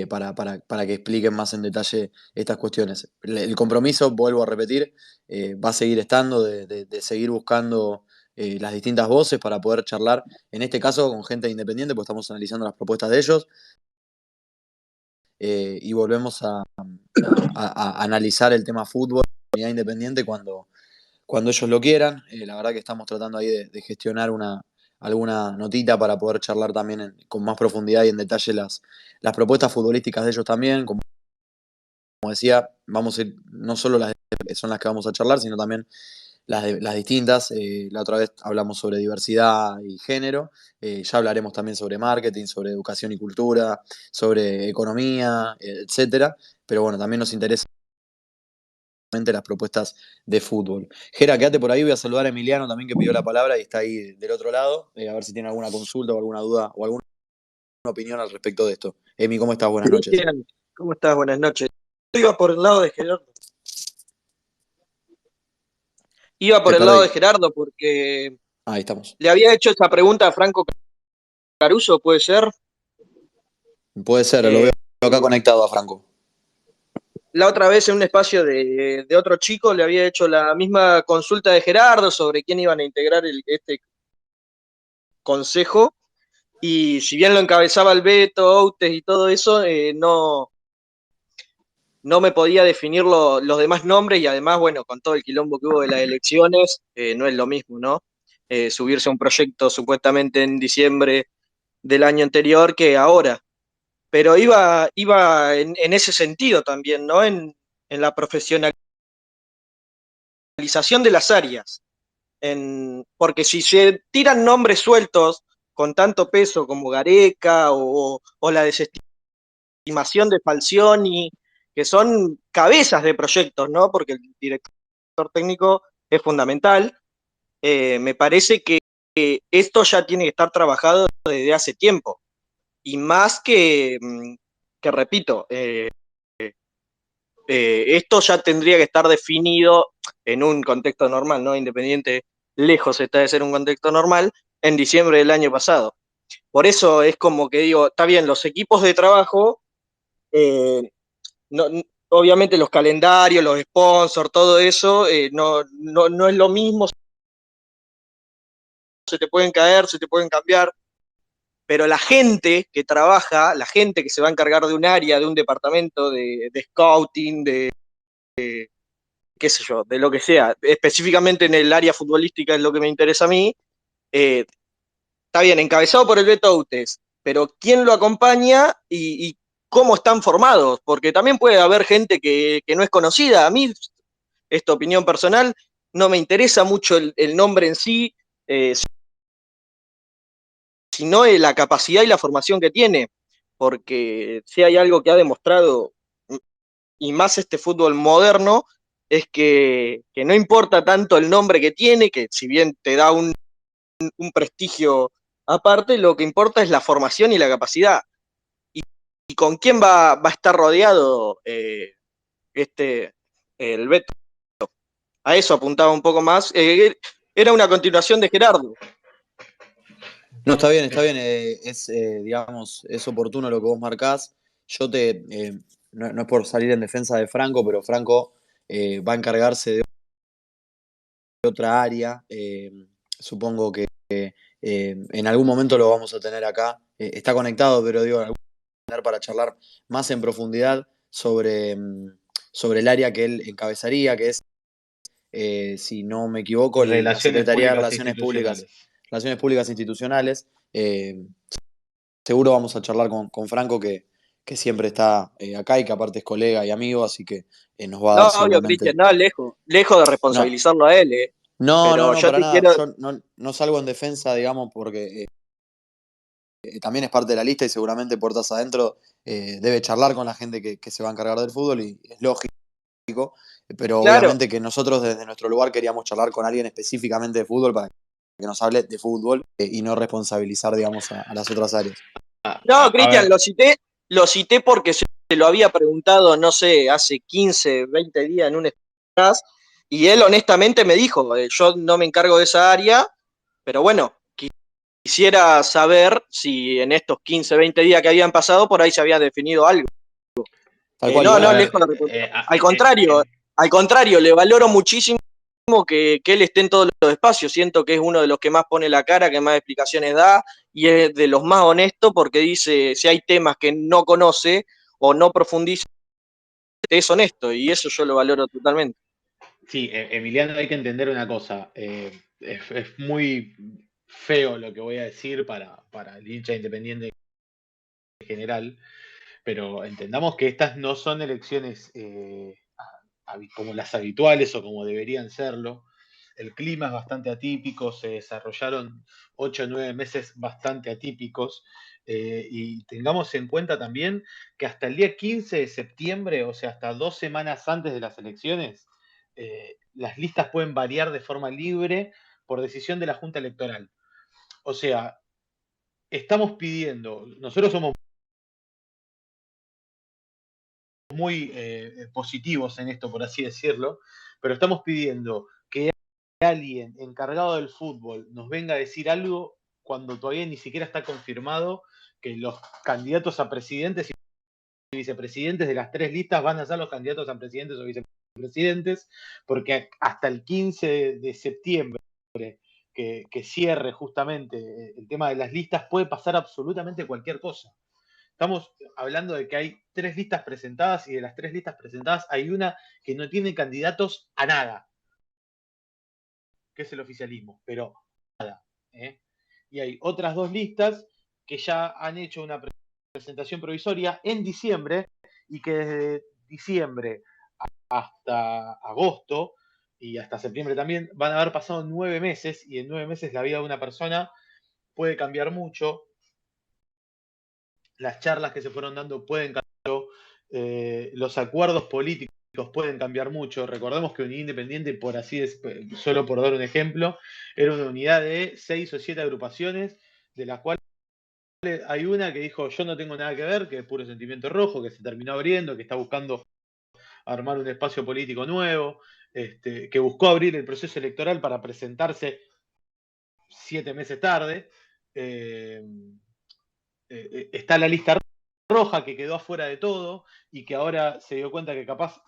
para que expliquen más en detalle estas cuestiones. El compromiso, vuelvo a repetir, va a seguir estando de seguir buscando las distintas voces para poder charlar, en este caso con gente independiente, porque estamos analizando las propuestas de ellos, y volvemos a analizar el tema fútbol, comunidad independiente, cuando ellos lo quieran. La verdad que estamos tratando ahí de gestionar alguna notita para poder charlar también con más profundidad y en detalle las propuestas futbolísticas de ellos también. Como decía, vamos a ir, no solo son las que vamos a charlar, sino también las distintas. La otra vez hablamos sobre diversidad y género. Ya hablaremos también sobre marketing, sobre educación y cultura, sobre economía, etcétera. Pero bueno, también nos interesa las propuestas de fútbol. Gera, quédate por ahí, voy a saludar a Emiliano también, que pidió la palabra y está ahí del otro lado, a ver si tiene alguna consulta o alguna duda o alguna opinión al respecto de esto. Emi, ¿cómo estás? Buenas noches. Bien, ¿cómo estás? Buenas noches. Yo iba por el lado de Gerardo. Iba por Te el lado perdí. de Gerardo porque Ahí estamos. le había hecho esa pregunta a Franco Caruso, ¿puede ser? Puede ser, lo veo acá conectado a Franco. La otra vez en un espacio de otro chico le había hecho la misma consulta de Gerardo sobre quién iban a integrar este consejo, y si bien lo encabezaba el Beto, Outes y todo eso, no me podía definir los demás nombres, y además, bueno, con todo el quilombo que hubo de las elecciones, no es lo mismo, ¿no? Subirse a un proyecto supuestamente en diciembre del año anterior que ahora. Pero iba en ese sentido también, ¿no? En la profesionalización de las áreas. Porque si se tiran nombres sueltos con tanto peso como Gareca o la desestimación de Falcioni, que son cabezas de proyectos, ¿no? Porque el director técnico es fundamental. Me parece que esto ya tiene que estar trabajado desde hace tiempo. Y más que repito, esto ya tendría que estar definido en un contexto normal, ¿no? Independiente lejos está de ser un contexto normal, en diciembre del año pasado. Por eso es como que digo, está bien, los equipos de trabajo, no, obviamente los calendarios, los sponsors, todo eso, no es lo mismo, se te pueden caer, se te pueden cambiar, pero la gente que trabaja, la gente que se va a encargar de un área, de un departamento de scouting, qué sé yo, de lo que sea, específicamente en el área futbolística es lo que me interesa a mí, está bien, encabezado por el Beto Outes, pero ¿quién lo acompaña y cómo están formados? Porque también puede haber gente que no es conocida. A mí, esta opinión personal, no me interesa mucho el nombre en sí, sino la capacidad y la formación que tiene, porque si hay algo que ha demostrado, y más este fútbol moderno, es que no importa tanto el nombre que tiene, que si bien te da un prestigio aparte, lo que importa es la formación y la capacidad. ¿Y con quién va a estar rodeado el Beto? A eso apuntaba un poco más. Era una continuación de Gerardo. No, está bien, digamos, es oportuno lo que vos marcás. Yo no es por salir en defensa de Franco, pero Franco va a encargarse de otra área. Supongo que en algún momento lo vamos a tener acá. Está conectado, pero digo, en algún momento para charlar más en profundidad sobre el área que él encabezaría, que es, si no me equivoco, la Secretaría de Relaciones Públicas Institucionales. Seguro vamos a charlar con Franco, que siempre está acá y que aparte es colega y amigo, así que nos va a dar No, obvio, seguramente. Cristian, no, lejos de responsabilizarlo a él. No, Pero yo para te nada. quiero. Yo no salgo en defensa, digamos, porque también es parte de la lista y seguramente puertas adentro debe charlar con la gente que se va a encargar del fútbol y es lógico, pero Claro, obviamente que nosotros desde nuestro lugar queríamos charlar con alguien específicamente de fútbol para que nos hable de fútbol y no responsabilizar, digamos, a las otras áreas. no, A Cristian, ver, lo cité porque se lo había preguntado, no sé, hace 15, 20 días en un atrás, y él honestamente me dijo, yo no me encargo de esa área, pero bueno, quisiera saber si en estos 15, 20 días que habían pasado, por ahí se había definido algo. Tal cual, No, igual, a no, a ver, lejos de al contrario, le valoro muchísimo que él esté en todos los espacios. Siento que es uno de los que más pone la cara, que más explicaciones da y es de los más honestos porque dice si hay temas que no conoce o no profundiza, es honesto y eso yo lo valoro totalmente. sí, Emiliano, hay que entender una cosa. Es muy feo lo que voy a decir para el hincha independiente en general, pero entendamos que estas no son elecciones como las habituales o como deberían serlo. El clima es bastante atípico, se desarrollaron 8 o 9 meses bastante atípicos y tengamos en cuenta también que hasta el día 15 de septiembre, o sea, hasta 2 semanas antes de las elecciones, las listas pueden variar de forma libre por decisión de la Junta Electoral. O sea, estamos pidiendo, nosotros somos muy positivos en esto, por así decirlo, pero estamos pidiendo que alguien encargado del fútbol nos venga a decir algo cuando todavía ni siquiera está confirmado que los candidatos a presidentes y vicepresidentes de las 3 listas van a ser los candidatos a presidentes o vicepresidentes, porque hasta el 15 de septiembre, que cierre justamente el tema de las listas, puede pasar absolutamente cualquier cosa. Estamos hablando de que hay 3 listas presentadas y de las 3 listas presentadas hay una que no tiene candidatos a nada, que es el oficialismo, pero nada. ¿eh? Y hay otras 2 listas que ya han hecho una presentación provisoria en diciembre y que desde diciembre hasta agosto y hasta septiembre también van a haber pasado 9 meses y en 9 meses la vida de una persona puede cambiar mucho. Las charlas que se fueron dando pueden cambiar mucho, los acuerdos políticos pueden cambiar mucho. Recordemos que Unidad Independiente, por así solo por dar un ejemplo, era una unidad de 6 o 7 agrupaciones, de las cuales hay una que dijo yo no tengo nada que ver, que es puro sentimiento rojo, que se terminó abriendo, que está buscando armar un espacio político nuevo, que buscó abrir el proceso electoral para presentarse 7 meses tarde. Eh, está la lista roja que quedó afuera de todo y que ahora se dio cuenta que capaz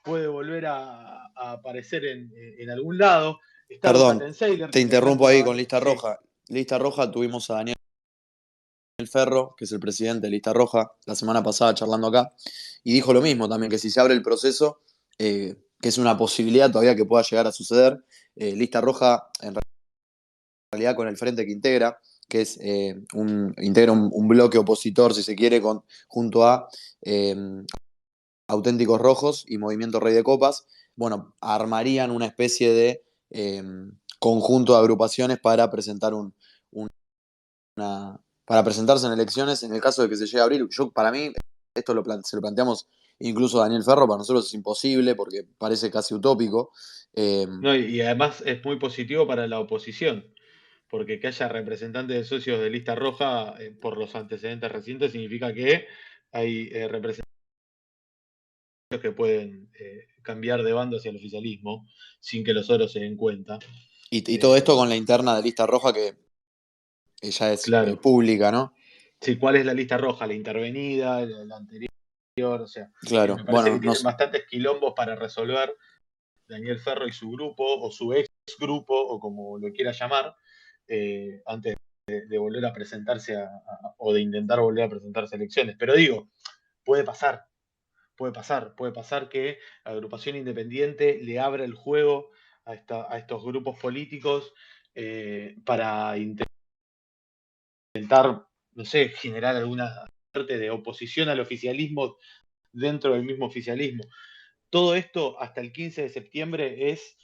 puede volver a aparecer en algún lado. Está Luca Perdón, Tenseiler, te que después interrumpo ahí con lista sí. roja. Lista roja tuvimos a Daniel Ferro, que es el presidente de Lista Roja, la semana pasada charlando acá, y dijo lo mismo también, que si se abre el proceso, que es una posibilidad todavía que pueda llegar a suceder, Lista Roja en realidad con el frente que integra, que es integra un bloque opositor, si se quiere, junto a eh, Auténticos Rojos y Movimiento Rey de Copas, bueno, armarían una especie de conjunto de agrupaciones para presentar para presentarse en elecciones en el caso de que se llegue a abrir. Para mí, esto se lo planteamos incluso a Daniel Ferro, para nosotros es imposible porque parece casi utópico. No, y además es muy positivo para la oposición, porque que haya representantes de socios de lista roja por los antecedentes recientes significa que hay representantes que pueden cambiar de bando hacia el oficialismo sin que los otros se den cuenta. Y todo esto con la interna de Lista Roja que ya es Claro. pública, ¿no? Sí, ¿cuál es la lista roja? La intervenida, la anterior, o sea, Claro, me parece bueno, que tienen bastantes quilombos para resolver Daniel Ferro y su grupo, o su ex grupo, o como lo quiera llamar, antes de volver a presentarse o de intentar volver a presentarse a elecciones. Pero digo, puede pasar, puede pasar que la agrupación independiente le abra el juego a estos grupos políticos para intentar, no sé, generar alguna suerte de oposición al oficialismo dentro del mismo oficialismo. Todo esto hasta el 15 de septiembre es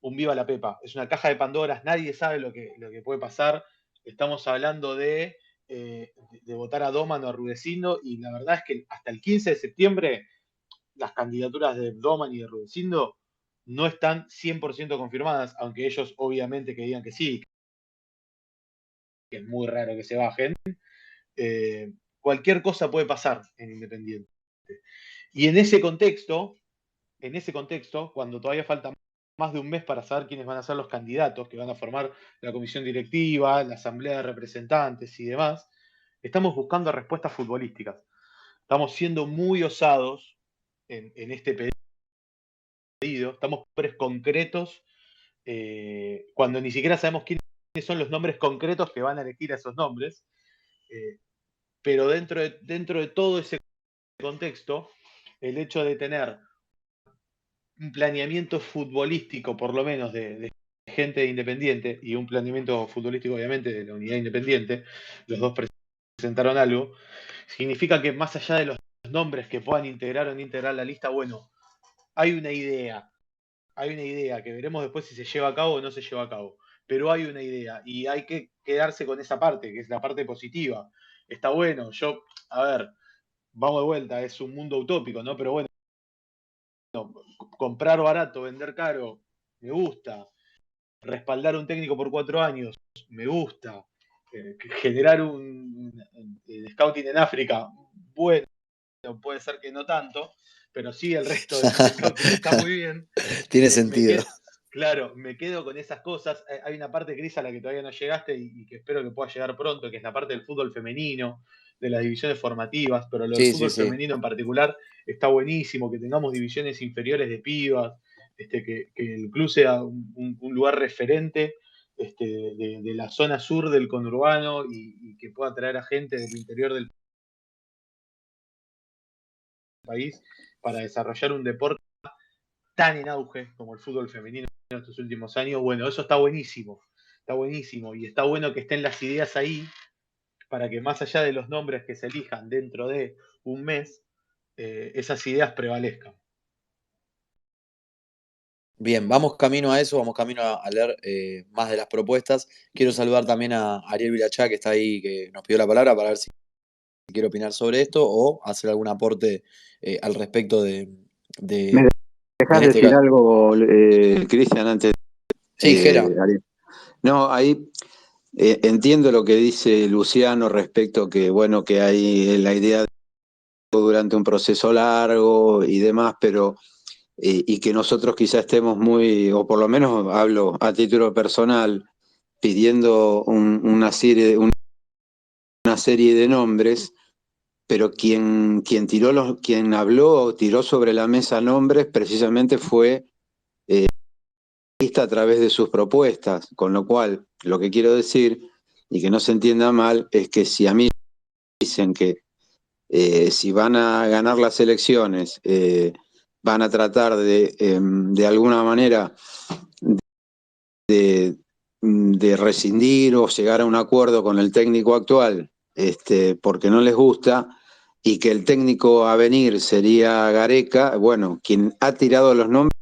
un viva la pepa, es una caja de Pandoras, nadie sabe lo que puede pasar. Estamos hablando de de votar a Doman o a Rudecindo, y la verdad es que hasta el 15 de septiembre las candidaturas de Doman y de Rudecindo no están 100% confirmadas, aunque ellos obviamente que digan que sí, que es muy raro que se bajen. Cualquier cosa puede pasar en Independiente. Y en ese contexto, cuando todavía falta más de un mes para saber quiénes van a ser los candidatos que van a formar la comisión directiva, la asamblea de representantes y demás, estamos buscando respuestas futbolísticas. Estamos siendo muy osados en este pedido, estamos nombres concretos, cuando ni siquiera sabemos quiénes son los nombres concretos que van a elegir a esos nombres, pero dentro de todo ese contexto, el hecho de tener un planeamiento futbolístico, por lo menos de gente de Independiente, y un planeamiento futbolístico, obviamente, de la unidad Independiente, los dos presentaron algo, significa que más allá de los nombres que puedan integrar o no integrar la lista, bueno, hay una idea que veremos después si se lleva a cabo o no se lleva a cabo, pero hay una idea y hay que quedarse con esa parte, que es la parte positiva. Está bueno, a ver, vamos de vuelta, es un mundo utópico, ¿no? Pero bueno, comprar barato, vender caro, me gusta. Respaldar a un técnico por 4 años, me gusta. Generar un scouting en África, bueno, puede ser que no tanto, pero sí el resto del scouting está muy bien. Tiene sentido. Claro, me quedo con esas cosas. Hay una parte, Cris, a la que todavía no llegaste y que espero que pueda llegar pronto, que es la parte del fútbol femenino, de las divisiones formativas, pero lo del Sí, fútbol sí, sí. femenino en particular está buenísimo, que tengamos divisiones inferiores de pibas, que el club sea un lugar referente de la zona sur del conurbano y que pueda atraer a gente del interior del país para desarrollar un deporte tan en auge como el fútbol femenino en estos últimos años. Bueno, eso está buenísimo y está bueno que estén las ideas ahí para que más allá de los nombres que se elijan dentro de un mes, esas ideas prevalezcan. Bien, vamos camino a eso, vamos camino a leer más de las propuestas. Quiero saludar también a Ariel Vilachá, que está ahí, que nos pidió la palabra para ver si quiere opinar sobre esto o hacer algún aporte al respecto ¿Me de dejas en este decir caso. algo, Cristian, antes? Sí, Gera. Ariel? No, ahí entiendo lo que dice Luciano respecto que, bueno, que hay la idea de durante un proceso largo y demás, pero y que nosotros quizás estemos muy, o por lo menos hablo a título personal, pidiendo una serie de nombres, pero quien habló o tiró sobre la mesa nombres precisamente fue a través de sus propuestas, con lo cual lo que quiero decir, y que no se entienda mal, es que si a mí dicen que si van a ganar las elecciones, van a tratar de alguna manera de rescindir o llegar a un acuerdo con el técnico actual, porque no les gusta, y que el técnico a venir sería Gareca, bueno, quien ha tirado los nombres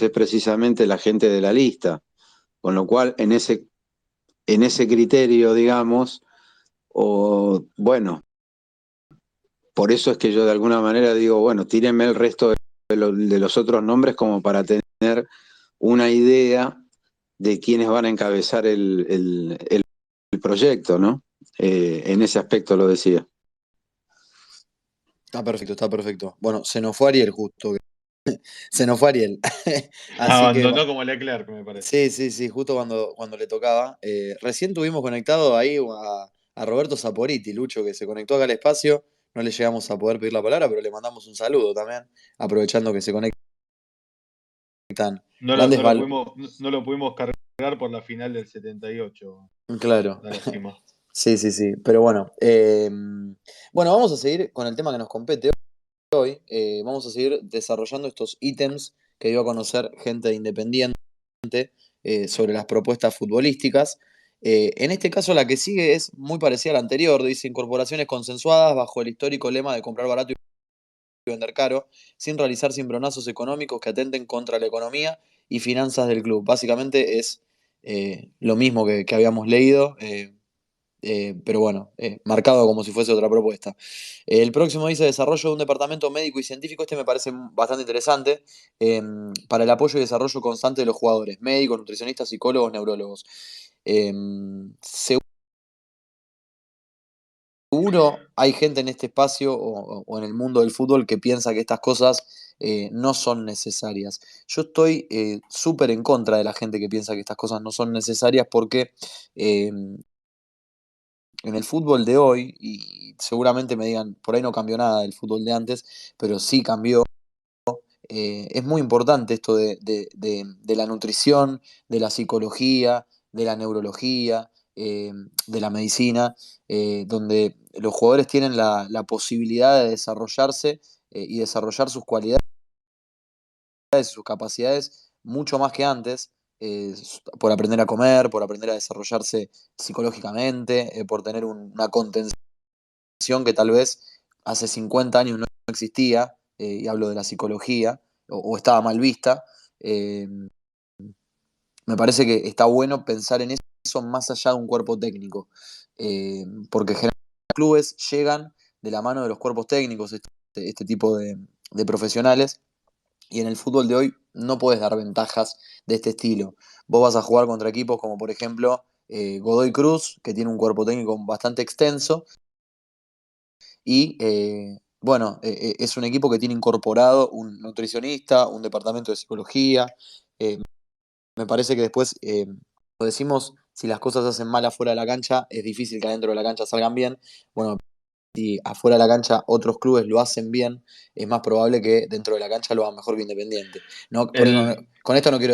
es precisamente la gente de la lista, con lo cual en ese criterio, digamos, o bueno, por eso es que yo de alguna manera digo, bueno, tírenme el resto de los otros nombres como para tener una idea de quiénes van a encabezar el proyecto, ¿no? En ese aspecto lo decía. Está perfecto, está perfecto. Bueno, se nos fue Ariel justo. Se nos fue Ariel. Así que Abandonó como Leclerc, me parece. sí, sí, sí, justo cuando le tocaba. Recién tuvimos conectado ahí a Roberto Saporiti, Lucho, que se conectó acá al espacio. No le llegamos a poder pedir la palabra, pero le mandamos un saludo también, aprovechando que se conectan. No Grandes no lo pudimos cargar por la final del 78. Claro. Una lástima. Sí, sí, sí. Pero bueno. Bueno, vamos a seguir con el tema que nos compete hoy. Vamos a seguir desarrollando estos ítems que dio a conocer gente de Independiente sobre las propuestas futbolísticas. En este caso, la que sigue es muy parecida a la anterior. Dice incorporaciones consensuadas bajo el histórico lema de comprar barato y vender caro, sin realizar cimbronazos económicos que atenten contra la economía y finanzas del club. Básicamente es lo mismo que habíamos leído. pero bueno, marcado como si fuese otra propuesta. El próximo dice desarrollo de un departamento médico y científico. Este me parece bastante interesante, para el apoyo y desarrollo constante de los jugadores, médicos, nutricionistas, psicólogos, neurólogos. Seguro hay gente en este espacio o en el mundo del fútbol que piensa que estas cosas no son necesarias. Yo estoy súper en contra de la gente que piensa que estas cosas no son necesarias porque eh, en el fútbol de hoy, y seguramente me digan, por ahí no cambió nada del fútbol de antes, pero sí cambió. Es muy importante esto de la nutrición, de la psicología, de la neurología, de la medicina, donde los jugadores tienen la posibilidad de desarrollarse y desarrollar sus cualidades y sus capacidades mucho más que antes, por aprender a comer, por aprender a desarrollarse psicológicamente, por tener una contención que tal vez hace 50 años no existía, y hablo de la psicología, o estaba mal vista. eh, Me parece que está bueno pensar en eso más allá de un cuerpo técnico, porque generalmente los clubes llegan de la mano de los cuerpos técnicos, este tipo de profesionales, y en el fútbol de hoy no puedes dar ventajas de este estilo. Vos vas a jugar contra equipos como por ejemplo Godoy Cruz, que tiene un cuerpo técnico bastante extenso, y bueno, es un equipo que tiene incorporado un nutricionista, un departamento de psicología. eh, Me parece que después, lo decimos, si las cosas se hacen mal afuera de la cancha, es difícil que adentro de la cancha salgan bien. Bueno, si afuera de la cancha otros clubes lo hacen bien, es más probable que dentro de la cancha lo hagan mejor que Independiente. No, El, con esto no quiero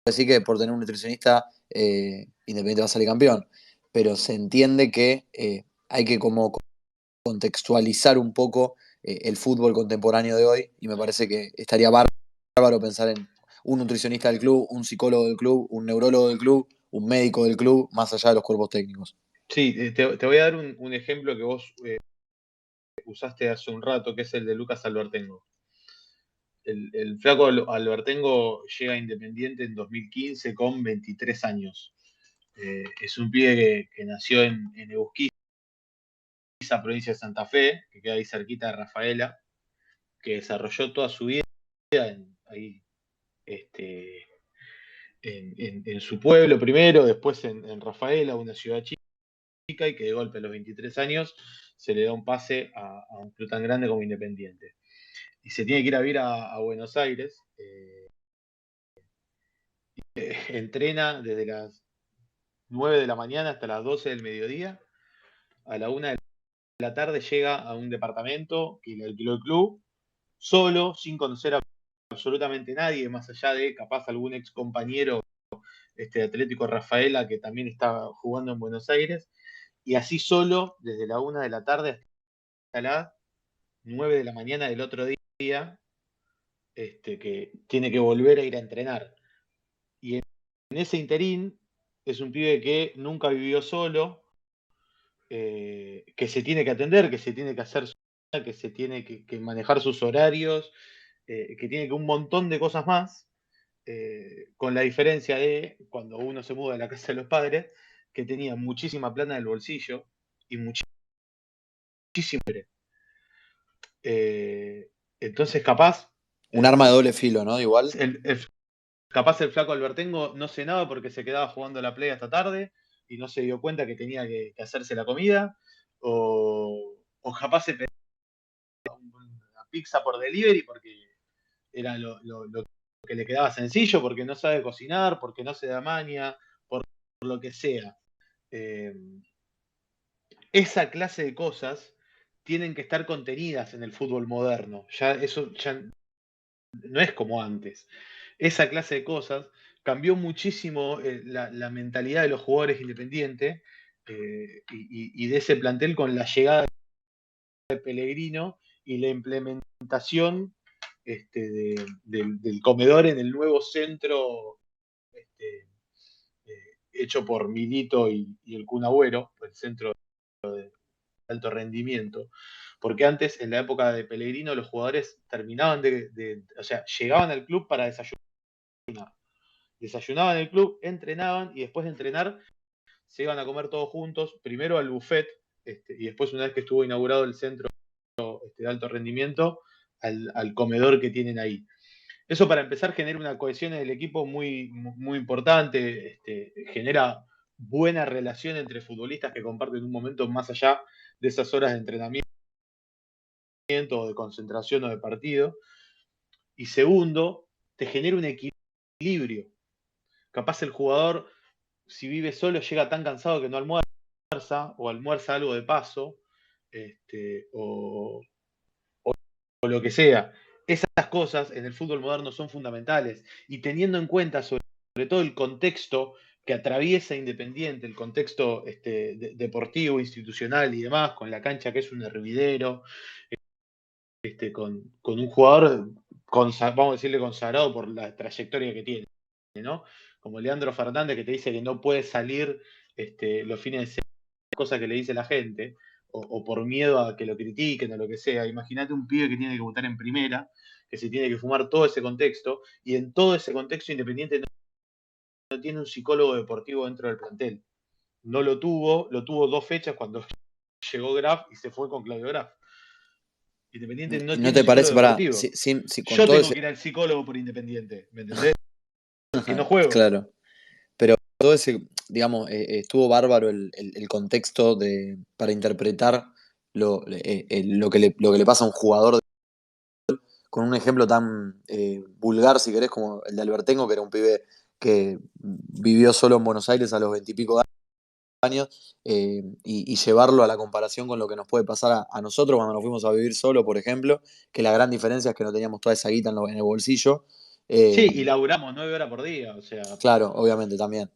decir que por tener un nutricionista Independiente va a salir campeón, pero se entiende que hay que como contextualizar un poco el fútbol contemporáneo de hoy, y me parece que estaría bárbaro pensar en un nutricionista del club, un psicólogo del club, un neurólogo del club, un médico del club, más allá de los cuerpos técnicos. sí, te voy a dar un ejemplo que vos usaste hace un rato, que es el de Lucas Albertengo. El flaco Albertengo llega a Independiente en 2015 con 23 años. Es un pibe que nació en Ebusquiza, provincia de Santa Fe, que queda ahí cerquita de Rafaela, que desarrolló toda su vida ahí, este, en su pueblo primero, después en Rafaela, una ciudad chica, y que de golpe a los 23 años se le da un pase a un club tan grande como Independiente. Y se tiene que ir a vivir a Buenos Aires. Entrena desde las 9 de la mañana hasta las 12 del mediodía. A la 1 de la tarde llega a un departamento que le alquiló el club, solo, sin conocer a absolutamente nadie, más allá de capaz algún ex compañero Atlético Rafaela que también está jugando en Buenos Aires. Y así solo, desde la 1 de la tarde hasta las 9 de la mañana del otro día, que tiene que volver a ir a entrenar. Y en ese interín es un pibe que nunca vivió solo, que se tiene que atender, que se tiene que hacer, que se tiene que manejar sus horarios, que tiene que un montón de cosas más, con la diferencia de cuando uno se muda de la casa de los padres, que tenía muchísima plata en el bolsillo y muchísimo. Eh, entonces, capaz, Un arma de doble filo, ¿no? Igual. el, el- capaz el flaco Albertengo no cenaba porque se quedaba jugando a la play hasta tarde y no se dio cuenta que tenía que hacerse la comida, o capaz se pedía una pizza por delivery porque era lo que le quedaba sencillo, porque no sabe cocinar, porque no se da maña, por lo que sea. Eh, esa clase de cosas tienen que estar contenidas en el fútbol moderno. Ya eso ya no es como antes. Esa clase de cosas cambió muchísimo la mentalidad de los jugadores independientes, y de ese plantel con la llegada de Pellegrino y la implementación del comedor en el nuevo centro, este, hecho por Milito y el Kun Agüero, el centro de alto rendimiento. Porque antes, en la época de Pellegrino, los jugadores terminaban o sea, llegaban al club para desayunar. Desayunaban en el club, entrenaban y después de entrenar se iban a comer todos juntos, primero al buffet, y después una vez que estuvo inaugurado el centro de alto rendimiento, al comedor que tienen ahí. Eso para empezar genera una cohesión en el equipo muy importante, genera buena relación entre futbolistas que comparten un momento más allá de esas horas de entrenamiento o de concentración o de partido. Y segundo, te genera un equilibrio. Capaz el jugador, si vive solo, llega tan cansado que no almuerza, o almuerza algo de paso, o lo que sea. Esas cosas en el fútbol moderno son fundamentales. Y teniendo en cuenta sobre todo el contexto que atraviesa Independiente, el contexto deportivo, institucional y demás, con la cancha que es un hervidero, con un jugador, vamos a decirle consagrado por la trayectoria que tiene, ¿no? Como Leandro Fernández, que te dice que no puede salir los fines de semana, cosas que le dice la gente, o por miedo a que lo critiquen o lo que sea. Imagínate un pibe que tiene que votar en primera, que se tiene que fumar todo ese contexto, y en todo ese contexto Independiente no tiene un psicólogo deportivo dentro del plantel. No lo tuvo 2 fechas cuando llegó Graf y se fue con Claudio Graf. Independiente no ¿No tiene un te parece, psicólogo para, deportivo. con Yo todo tengo ese... que ir al psicólogo por Independiente, ¿me entendés? Y no juego. Claro, pero todo ese, digamos, estuvo bárbaro el contexto para interpretar lo que le pasa a un jugador con un ejemplo tan vulgar, si querés, como el de Albertengo, que era un pibe que vivió solo en Buenos Aires a los 20 y pico de años, y llevarlo a la comparación con lo que nos puede pasar a nosotros cuando nos fuimos a vivir solo, por ejemplo, que la gran diferencia es que no teníamos toda esa guita en el bolsillo. Sí, Eh, y laburamos 9 horas por día, o sea. claro, obviamente también,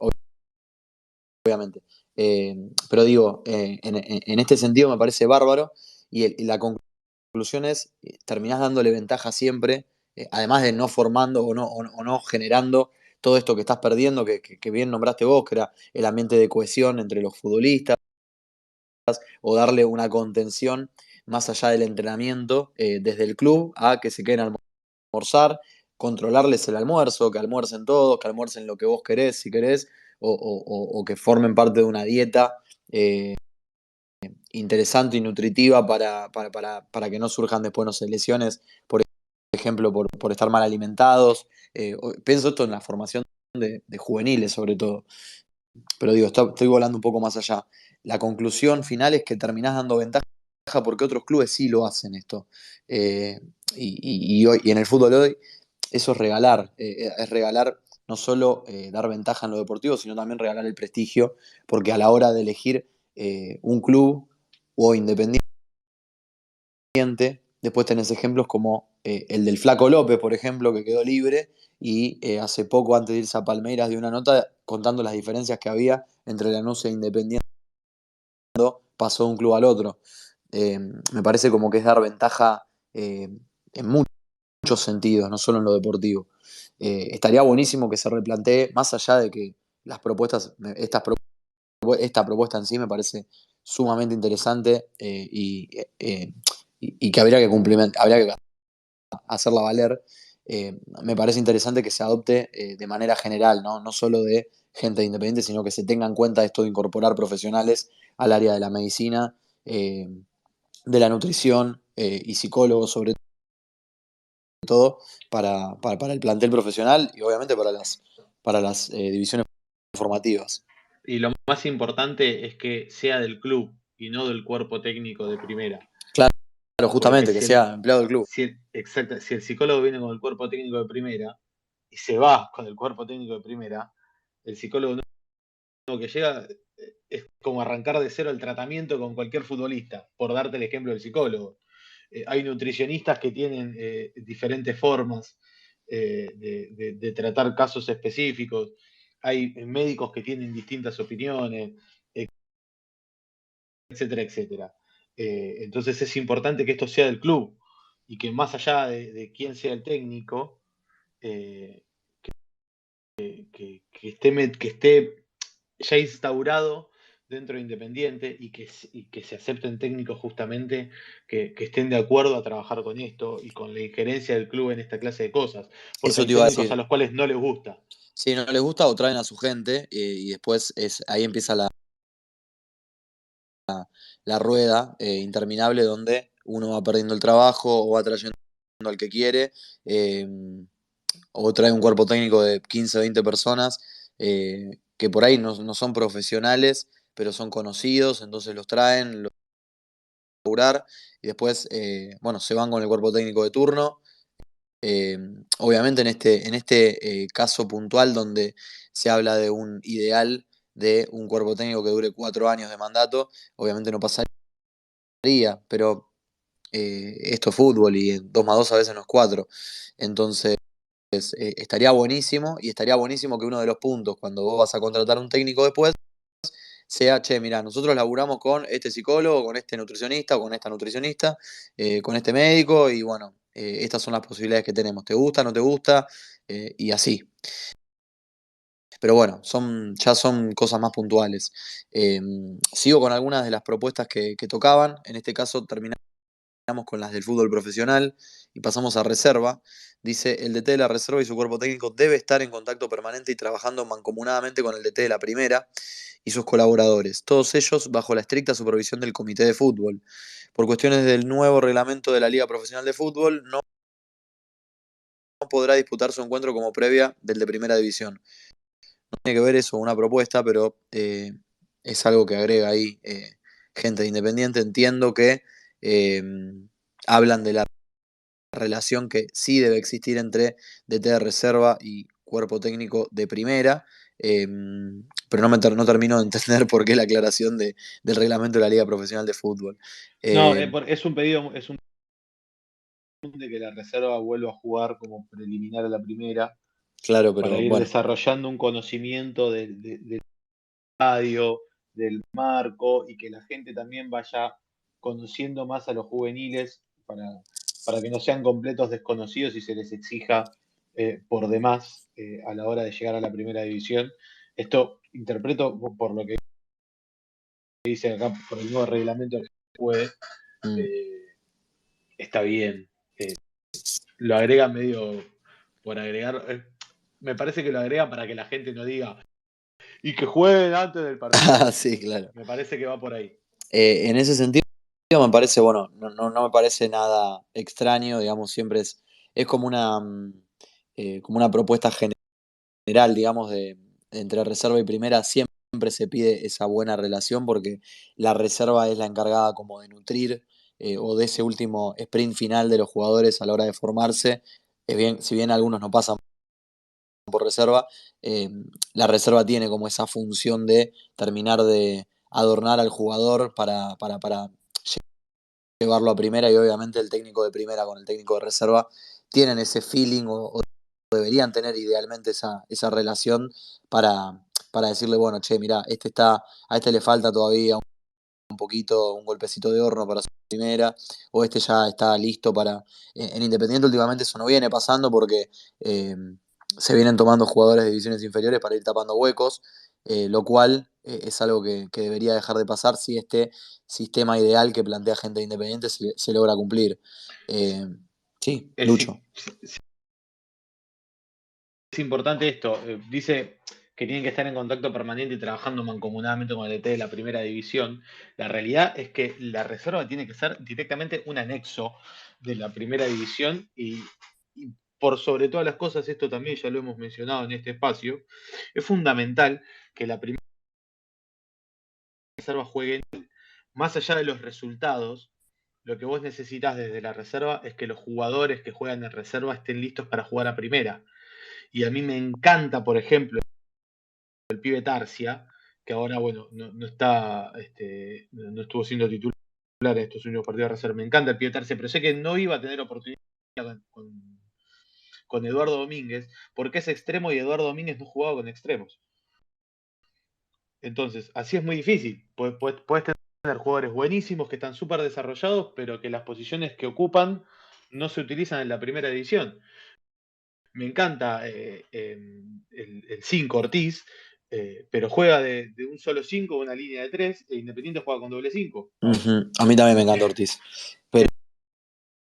obviamente. Pero digo, en este sentido me parece bárbaro y la conclusión es, terminás dándole ventaja siempre, además de no formando o no generando todo esto que estás perdiendo, que bien nombraste vos, que era el ambiente de cohesión entre los futbolistas, o darle una contención más allá del entrenamiento, desde el club a que se queden a almorzar, controlarles el almuerzo, que almuercen todos, que almuercen lo que vos querés, si querés, o que formen parte de una dieta interesante y nutritiva para que no surjan después, no sé, lesiones, por ejemplo, por estar mal alimentados. Pienso esto en la formación de juveniles, sobre todo. Pero digo, estoy volando un poco más allá. La conclusión final es que terminás dando ventaja porque otros clubes sí lo hacen esto. Eh, y en el fútbol hoy eso es regalar no solo dar ventaja en lo deportivo, sino también regalar el prestigio, porque a la hora de elegir un club o independiente, después tenés ejemplos como el del Flaco López, por ejemplo, que quedó libre y hace poco, antes de irse a Palmeiras, dio una nota contando las diferencias que había entre Lanús e Independiente cuando pasó de un club al otro. Me parece como que es dar ventaja en muchos sentidos, no solo en lo deportivo. Estaría buenísimo que se replantee, más allá de que las propuestas, esta propuesta en sí me parece sumamente interesante, y que habría que hacerla valer. Me parece interesante que se adopte de manera general, ¿no? No solo de gente independiente, sino que se tenga en cuenta esto de incorporar profesionales al área de la medicina, de la nutrición, y psicólogos sobre todo para el plantel profesional y obviamente para las divisiones formativas. Y lo más importante es que sea del club y no del cuerpo técnico de primera. Claro, Porque justamente, que sea empleado del club. exacto, si el psicólogo viene con el cuerpo técnico de primera y se va con el cuerpo técnico de primera, el psicólogo nuevo que llega es como arrancar de cero el tratamiento con cualquier futbolista, por darte el ejemplo del psicólogo. Hay nutricionistas que tienen diferentes formas de tratar casos específicos, hay médicos que tienen distintas opiniones, etcétera, etcétera. Entonces es importante que esto sea del club y que más allá de quién sea el técnico, eh, que esté ya instaurado dentro de Independiente y que se acepten técnicos justamente que estén de acuerdo a trabajar con esto y con la injerencia del club en esta clase de cosas, porque Eso hay te iba a técnicos a decir. los cuales no les gusta. Si no les gusta o traen a su gente, y después ahí empieza la rueda interminable donde uno va perdiendo el trabajo o va trayendo al que quiere, o trae un cuerpo técnico de 15 o 20 personas que por ahí no son profesionales, pero son conocidos, entonces los traen, los laburar y después, bueno, se van con el cuerpo técnico de turno. Eh, Obviamente en este caso puntual donde se habla de un ideal de un cuerpo técnico que dure 4 años de mandato, obviamente no pasaría, pero esto es fútbol y 2 más 2 a veces no es 4. Entonces estaría buenísimo y estaría buenísimo que uno de los puntos cuando vos vas a contratar a un técnico después sea, che, mira, nosotros laburamos con este psicólogo, con este nutricionista o con esta nutricionista, con este médico y bueno, estas son las posibilidades que tenemos. ¿Te gusta, no te gusta? Y así. Pero bueno, ya son cosas más puntuales. Sigo con algunas de las propuestas que tocaban. En este caso terminamos con las del fútbol profesional y pasamos a reserva. Dice, el DT de la reserva y su cuerpo técnico debe estar en contacto permanente y trabajando mancomunadamente con el DT de la primera y sus colaboradores, todos ellos bajo la estricta supervisión del comité de fútbol. Por cuestiones del nuevo reglamento de la Liga Profesional de Fútbol, no podrá disputar su encuentro como previa del de primera división. No tiene que ver eso, una propuesta, pero es algo que agrega ahí gente de Independiente. Entiendo que eh, hablan de la relación que sí debe existir entre DT de reserva y cuerpo técnico de primera, pero no termino de entender por qué la aclaración del reglamento de la Liga Profesional de Fútbol. No, Eh, es un pedido, es un de que la reserva vuelva a jugar como preliminar a la primera claro, para pero ir bueno, desarrollando un conocimiento del estadio, del marco y que la gente también vaya conociendo más a los juveniles para que no sean completos desconocidos y se les exija por demás a la hora de llegar a la primera división. Esto interpreto por lo que dice acá, por el nuevo reglamento que se puede, mm, eh, está bien. Lo agrega medio por agregar. Me parece que lo agrega para que la gente no diga y que jueguen antes del partido. sí, claro. Me parece que va por ahí. En ese sentido me parece, bueno, no me parece nada extraño, digamos, siempre es como una propuesta general, digamos, entre reserva y primera, siempre se pide esa buena relación porque la reserva es la encargada como de nutrir o de ese último sprint final de los jugadores a la hora de formarse. Si bien algunos no pasan por reserva, eh, la reserva tiene como esa función de terminar de adornar al jugador para llevarlo a primera y obviamente el técnico de primera con el técnico de reserva tienen ese feeling o deberían tener idealmente esa relación para decirle, bueno, che, mirá, a este le falta todavía un poquito, un golpecito de horno para su primera, o este ya está listo para... En Independiente últimamente eso no viene pasando porque eh, se vienen tomando jugadores de divisiones inferiores para ir tapando huecos, lo cual es algo que debería dejar de pasar si este sistema ideal que plantea gente de Independiente se logra cumplir. Eh, sí, Es, Lucho. es importante esto. Dice que tienen que estar en contacto permanente y trabajando mancomunadamente con el DT de la primera división. La realidad es que la reserva tiene que ser directamente un anexo de la primera división y por sobre todas las cosas, esto también ya lo hemos mencionado en este espacio, es fundamental que la primera reserva juegue más allá de los resultados. Lo que vos necesitas desde la reserva es que los jugadores que juegan en reserva estén listos para jugar a primera. Y a mí me encanta, por ejemplo, el pibe Tarsia, que ahora, bueno, no está, no estuvo siendo titular en estos últimos partidos de reserva. Me encanta el pibe Tarsia, pero sé que no iba a tener oportunidad con Eduardo Domínguez, porque es extremo y Eduardo Domínguez no jugaba con extremos. Entonces, así es muy difícil. Puedes tener jugadores buenísimos que están súper desarrollados, pero que las posiciones que ocupan no se utilizan en la primera división. Me encanta el 5 Ortiz, pero juega de un solo 5, una línea de 3, e Independiente juega con doble 5 ahora. Ujú. A mí también me encanta Ortiz, pero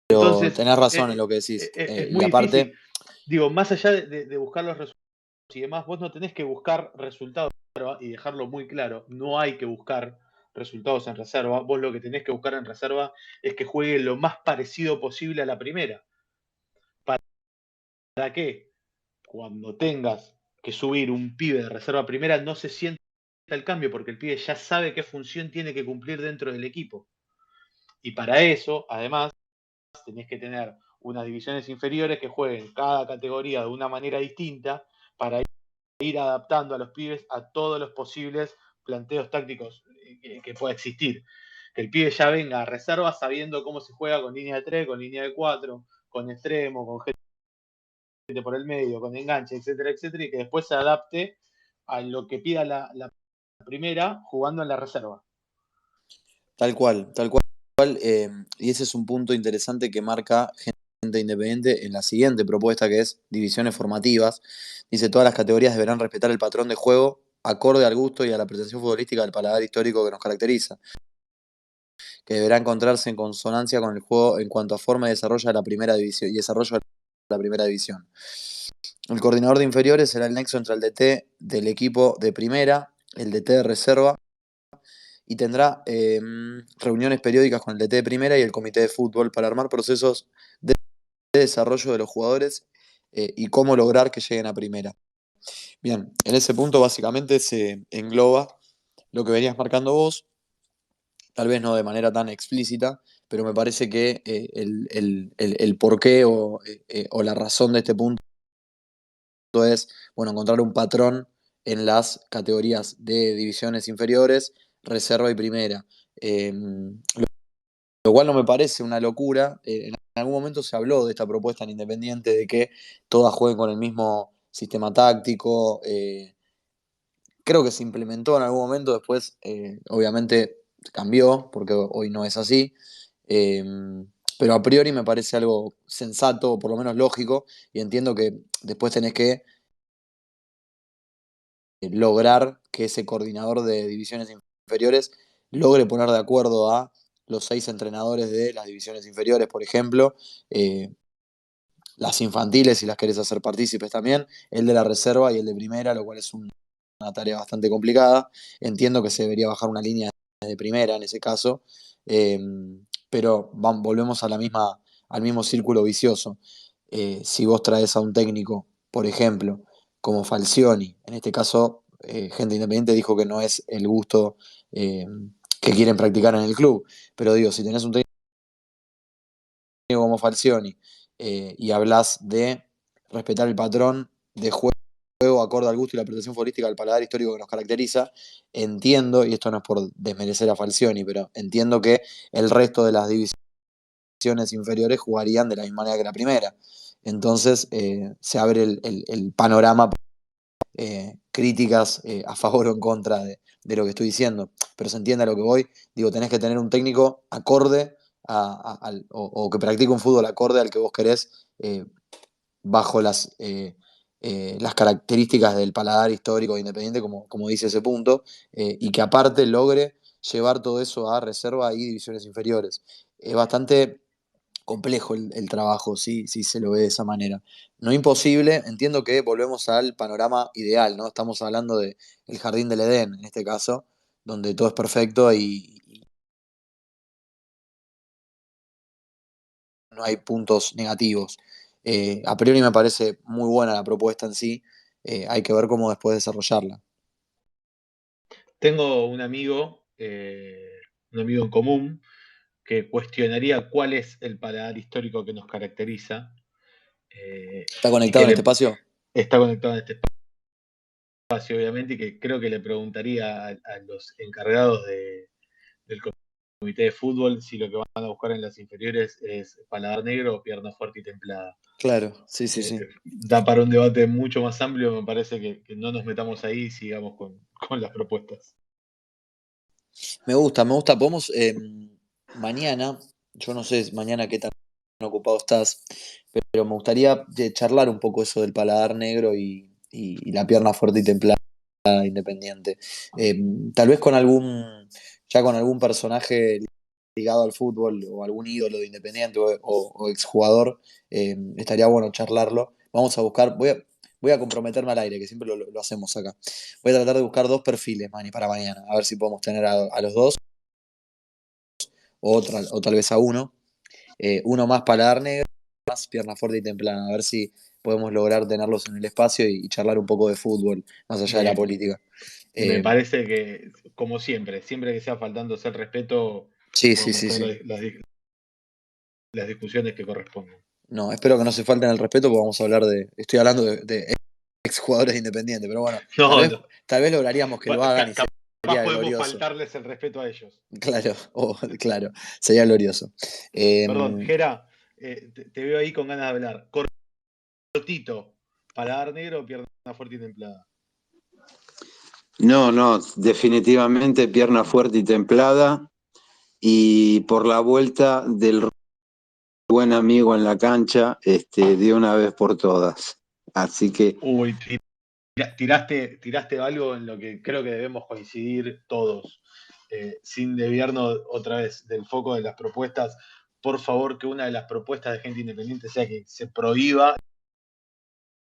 Entonces, tenés razón en lo que decís. es Y muy difícil. aparte, Digo, más allá de buscar los resultados y demás, vos no tenés que buscar resultados y dejarlo muy claro. No hay que buscar resultados en reserva, vos lo que tenés que buscar en reserva es que juegue lo más parecido posible a la primera. ¿Para qué? Cuando tengas que subir un pibe de reserva a primera, no se sienta el cambio, porque el pibe ya sabe qué función tiene que cumplir dentro del equipo. Y para eso, además, tenés que tener unas divisiones inferiores que jueguen cada categoría de una manera distinta para ir adaptando a los pibes a todos los posibles planteos tácticos que pueda existir. Que el pibe ya venga a reserva sabiendo cómo se juega con línea de 3, con línea de 4, con extremo, con gente por el medio, con enganche, etcétera, etcétera, y que después se adapte a lo que pida la primera jugando en la reserva. Tal cual, tal cual. Y ese es un punto interesante que marca Gente Independiente en la siguiente propuesta, que es divisiones formativas. Dice, todas las categorías deberán respetar el patrón de juego acorde al gusto y a la apreciación futbolística del paladar histórico que nos caracteriza, que deberá encontrarse en consonancia con el juego en cuanto a forma de desarrollo de la primera división y desarrollo de la primera división. El coordinador de inferiores será el nexo entre el DT del equipo de primera, el DT de reserva, y tendrá reuniones periódicas con el DT de primera y el comité de fútbol para armar procesos de desarrollo de los jugadores y cómo lograr que lleguen a primera. Bien, en ese punto básicamente se engloba lo que venías marcando vos, tal vez no de manera tan explícita, pero me parece que el porqué o la razón de este punto es, bueno, encontrar un patrón en las categorías de divisiones inferiores, reserva y primera. Lo cual no me parece una locura. En algún momento se habló de esta propuesta en Independiente de que todas jueguen con el mismo sistema táctico. Creo que se implementó en algún momento, después obviamente cambió, porque hoy no es así. Eh, pero a priori me parece algo sensato, o por lo menos lógico, y entiendo que después tenés que lograr que ese coordinador de divisiones inferiores logre poner de acuerdo a los 6 entrenadores de las divisiones inferiores, por ejemplo, las infantiles si las querés hacer partícipes también, el de la reserva y el de primera, lo cual es una tarea bastante complicada. Entiendo que se debería bajar una línea de primera en ese caso, eh, pero volvemos a al mismo círculo vicioso. Si vos traes a un técnico, por ejemplo, como Falcioni, en este caso, Gente Independiente dijo que no es el gusto que quieren practicar en el club, pero digo, si tenés un técnico como Falcioni y hablas de respetar el patrón de juego acorde al gusto y la protección futbolística del paladar histórico que nos caracteriza, entiendo, y esto no es por desmerecer a Falcioni, pero entiendo que el resto de las divisiones inferiores jugarían de la misma manera que la primera. Entonces se abre el panorama, críticas a favor o en contra de lo que estoy diciendo, pero se entiende a lo que voy. Digo, tenés que tener un técnico acorde o que practique un fútbol acorde al que vos querés, bajo las características del paladar histórico de Independiente, como dice ese punto, y que aparte logre llevar todo eso a reserva y divisiones inferiores. Es bastante complejo el trabajo, si se lo ve de esa manera. No imposible, entiendo que volvemos al panorama ideal, ¿no? Estamos hablando del jardín del Edén, en este caso, donde todo es perfecto y no hay puntos negativos. A priori me parece muy buena la propuesta en sí, hay que ver cómo después desarrollarla. Tengo un amigo en común, que cuestionaría cuál es el paladar histórico que nos caracteriza ¿Está y conectado que en este espacio? está conectado a este espacio, obviamente, y que creo que le preguntaría a los encargados del comité de fútbol si lo que van a buscar en las inferiores es paladar negro o pierna fuerte y templada. Claro, sí, sí, sí. Da para un debate mucho más amplio, me parece que no nos metamos ahí y sigamos con las propuestas. Me gusta, me gusta. Podemos mañana, yo no sé mañana qué tan ocupado estás, pero me gustaría charlar un poco eso del paladar negro y la pierna fuerte y templada Independiente. Tal vez ya con algún personaje ligado al fútbol o algún ídolo de Independiente o exjugador, estaría bueno charlarlo. Vamos a buscar, voy a comprometerme al aire, que siempre lo hacemos acá. Voy a tratar de buscar 2 perfiles, Mani, para mañana, a ver si podemos tener a los dos. o tal vez a uno. Uno más paladar negro, más pierna fuerte y templada. A ver si podemos lograr tenerlos en el espacio y charlar un poco de fútbol, más allá de la política. Me parece que, como siempre que sea faltándose el respeto, Sí. podemos tener las discusiones que correspondan. No, espero que no se falten el respeto porque vamos a hablar estoy hablando de exjugadores de Independiente, pero bueno, tal vez lograríamos que lo hagan y sería podemos glorioso. faltarles el respeto a ellos. Claro, sería glorioso. Perdón, Gera, te veo ahí con ganas de hablar. Cortito, paladar negro o pierna fuerte y templada. No, definitivamente pierna fuerte y templada, y por la vuelta del buen amigo en la cancha, de una vez por todas. Así que... Uy, tiraste algo en lo que creo que debemos coincidir todos. Sin desviarnos otra vez del foco de las propuestas, por favor, que una de las propuestas de Gente Independiente sea que se prohíba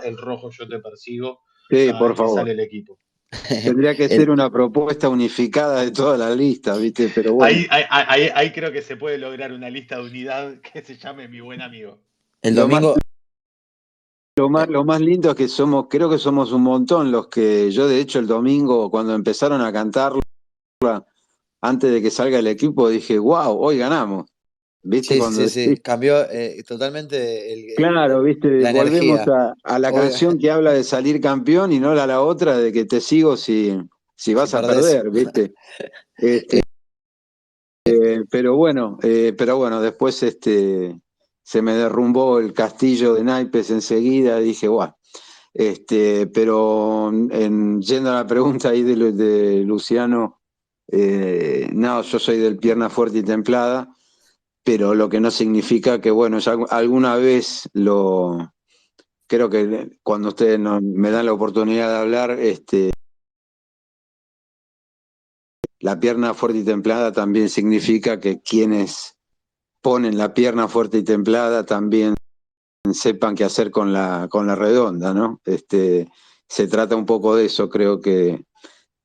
el rojo yo te persigo Sí, por vez que favor. sale el equipo. Tendría que ser una propuesta unificada de toda la lista, ¿viste? Pero bueno. Ahí creo que se puede lograr una lista de unidad que se llame Mi Buen Amigo. El domingo... Lo más lindo es que creo que somos un montón los que, yo de hecho el domingo cuando empezaron a cantarla, antes de que salga el equipo, dije, wow, hoy ganamos. ¿Viste? Sí, cambió totalmente Claro, ¿viste? la Volvemos energía. a la canción que habla de salir campeón y no a la otra de que te sigo si vas a perdés. perder, ¿viste? Pero bueno, después se me derrumbó el castillo de naipes enseguida y dije, guau. Pero yendo a la pregunta ahí de Luciano, no, yo soy del pierna fuerte y templada, pero lo que no significa que, bueno, ya alguna vez creo que cuando ustedes me dan la oportunidad de hablar, la pierna fuerte y templada también significa que quienes ponen la pierna fuerte y templada también sepan qué hacer con la redonda, ¿no? Se trata un poco de eso, creo que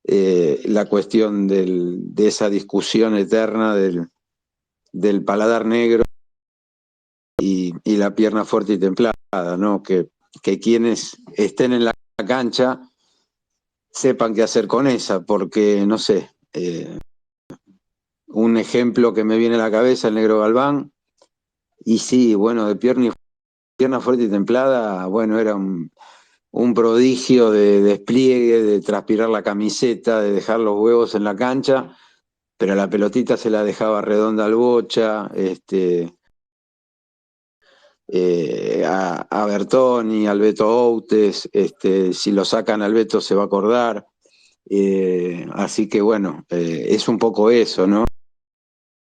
la cuestión de esa discusión eterna del paladar negro y la pierna fuerte y templada, ¿no? Que quienes estén en la cancha sepan qué hacer con esa, porque, no sé, un ejemplo que me viene a la cabeza, el Negro Galván, y sí, bueno, de pierna fuerte y templada, bueno, era un prodigio de despliegue, de transpirar la camiseta, de dejar los huevos en la cancha, pero la pelotita se la dejaba redonda al Bocha, a Bertoni, al Beto Outes, si lo sacan al Beto se va a acordar, así que bueno, es un poco eso, ¿no?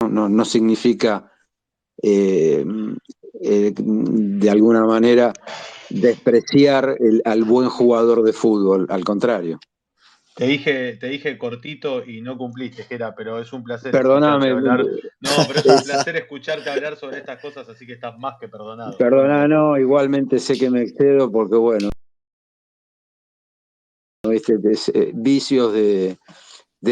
No significa de alguna manera despreciar al buen jugador de fútbol, al contrario. Te dije cortito y no cumpliste, Gera, pero es un placer Perdóname. escucharte hablar. No, pero es un placer escucharte hablar sobre estas cosas, así que estás más que perdonado. Perdona, no, igualmente sé que me excedo porque, bueno, vicios de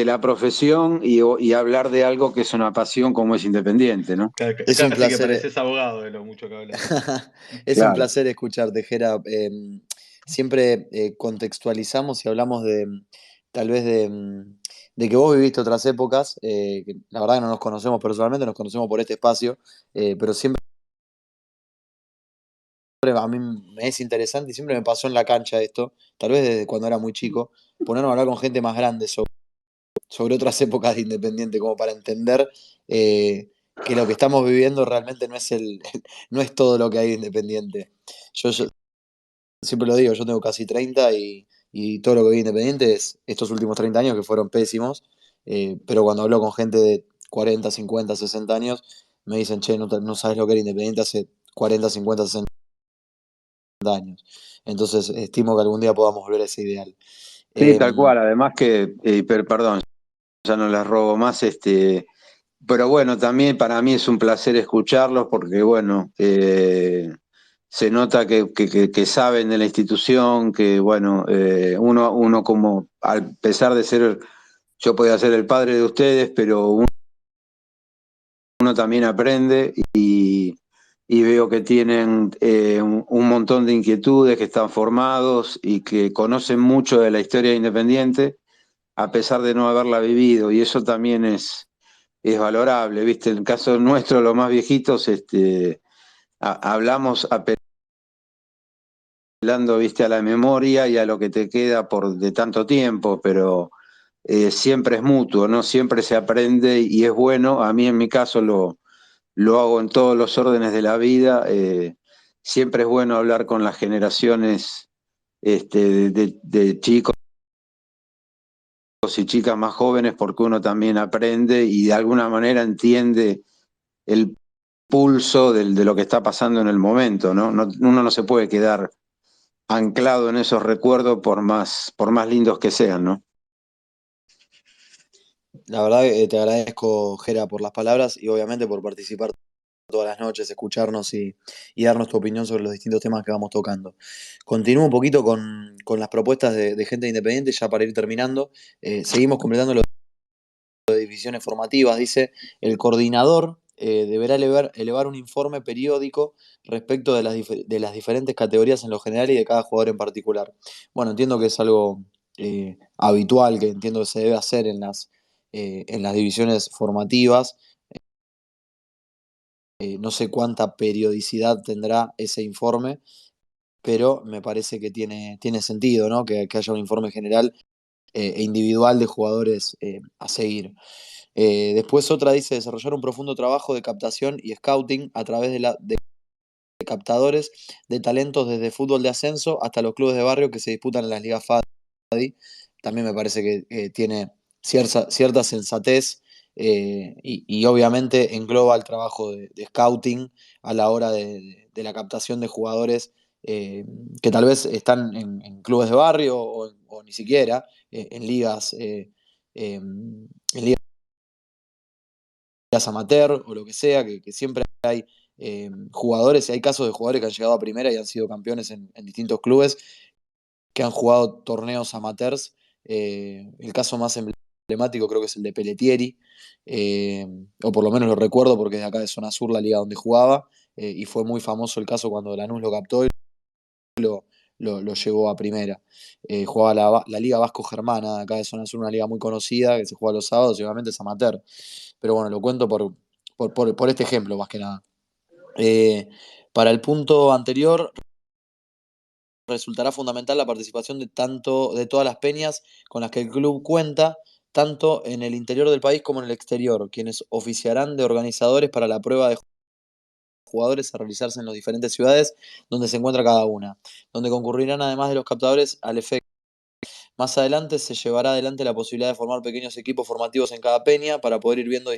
la profesión y hablar de algo que es una pasión como es Independiente, ¿no? Es un placer. Que pareces abogado de lo mucho que hablas. Es claro. Un placer escucharte, Gera. Siempre contextualizamos y hablamos tal vez de que vos viviste otras épocas, que la verdad que no nos conocemos personalmente, nos conocemos por este espacio, pero siempre a mí me es interesante y siempre me pasó en la cancha esto, tal vez desde cuando era muy chico, ponernos a hablar con gente más grande sobre otras épocas de Independiente, como para entender que lo que estamos viviendo realmente no es todo lo que hay de Independiente. Yo siempre lo digo, yo tengo casi 30 y todo lo que vi de Independiente es estos últimos 30 años que fueron pésimos, pero cuando hablo con gente de 40, 50, 60 años, me dicen, che, no sabes lo que era Independiente hace 40, 50, 60 años. Entonces, estimo que algún día podamos volver a ese ideal. Sí, tal cual, además que, perdón, ya no les robo más, pero bueno, también para mí es un placer escucharlos porque, bueno, se nota que saben de la institución, que, bueno, uno como, a pesar de ser, yo podía ser el padre de ustedes, pero uno uno también aprende y veo que tienen un montón de inquietudes, que están formados y que conocen mucho de la historia de Independiente, a pesar de no haberla vivido, y eso también es valorable, ¿viste? En el caso nuestro, los más viejitos, hablamos apelando, ¿viste? A la memoria y a lo que te queda de tanto tiempo, pero siempre es mutuo, ¿no? Siempre se aprende y es bueno. A mí en mi caso lo hago en todos los órdenes de la vida. Siempre es bueno hablar con las generaciones de chicos y chicas más jóvenes, porque uno también aprende y de alguna manera entiende el pulso de lo que está pasando en el momento, ¿no? Uno no se puede quedar anclado en esos recuerdos por más lindos que sean, ¿no? La verdad que te agradezco, Gera, por las palabras y obviamente por participar todas las noches, escucharnos y darnos tu opinión sobre los distintos temas que vamos tocando. Continúo un poquito con las propuestas de gente independiente, ya para ir terminando. Seguimos completando lo de divisiones formativas. Dice, el coordinador deberá elevar un informe periódico respecto de las diferentes categorías en lo general y de cada jugador en particular. Bueno, entiendo que es algo habitual, que entiendo que se debe hacer en las divisiones formativas. No sé cuánta periodicidad tendrá ese informe, pero me parece que tiene sentido, ¿no? Que haya un informe general e individual de jugadores a seguir. Después otra dice desarrollar un profundo trabajo de captación y scouting a través de captadores de talentos desde fútbol de ascenso hasta los clubes de barrio que se disputan en las ligas FADI. También me parece que tiene cierta sensatez y obviamente engloba el trabajo de scouting a la hora de la captación de jugadores que tal vez están en clubes de barrio o ni siquiera en ligas. En ligas amateur o lo que sea, que siempre hay jugadores, y hay casos de jugadores que han llegado a primera y han sido campeones en distintos clubes, que han jugado torneos amateurs. El caso más emblemático creo que es el de Pelletieri, o por lo menos lo recuerdo porque es de acá de Zona Sur, la liga donde jugaba, y fue muy famoso el caso cuando Lanús lo captó y lo llevó a primera. Jugaba la Liga Vasco Germana, de acá de Zona Sur, una liga muy conocida que se juega los sábados y obviamente es amateur. Pero bueno, lo cuento por este ejemplo más que nada. Eh, para el punto anterior, resultará fundamental la participación de todas las peñas con las que el club cuenta, tanto en el interior del país como en el exterior, quienes oficiarán de organizadores para la prueba de jugadores a realizarse en las diferentes ciudades donde se encuentra cada una, donde concurrirán además de los captadores al efecto. Más adelante se llevará adelante la posibilidad de formar pequeños equipos formativos en cada peña para poder ir viendo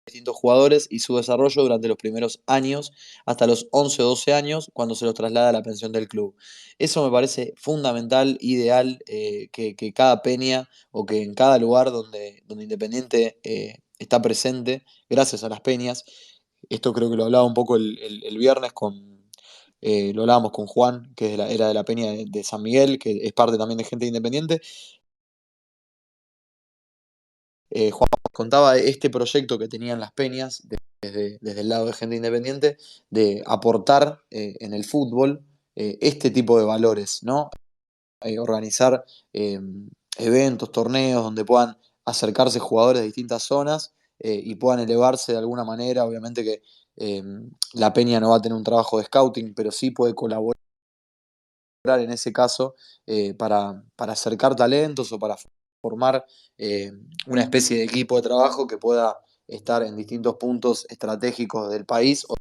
distintos jugadores y su desarrollo durante los primeros años, hasta los 11 o 12 años, cuando se los traslada a la pensión del club. Eso me parece fundamental, ideal, que cada peña o que en cada lugar donde Independiente está presente, gracias a las peñas, esto creo que lo hablaba un poco el viernes lo hablábamos con Juan, que era de la peña de San Miguel, que es parte también de gente independiente. Juan contaba este proyecto que tenían las peñas desde el lado de gente independiente de aportar en el fútbol este tipo de valores, ¿no? Organizar eventos, torneos donde puedan acercarse jugadores de distintas zonas y puedan elevarse de alguna manera. Obviamente que eh, la peña no va a tener un trabajo de scouting, pero sí puede colaborar en ese caso para acercar talentos o para formar eh, una especie de equipo de trabajo que pueda estar en distintos puntos estratégicos del país o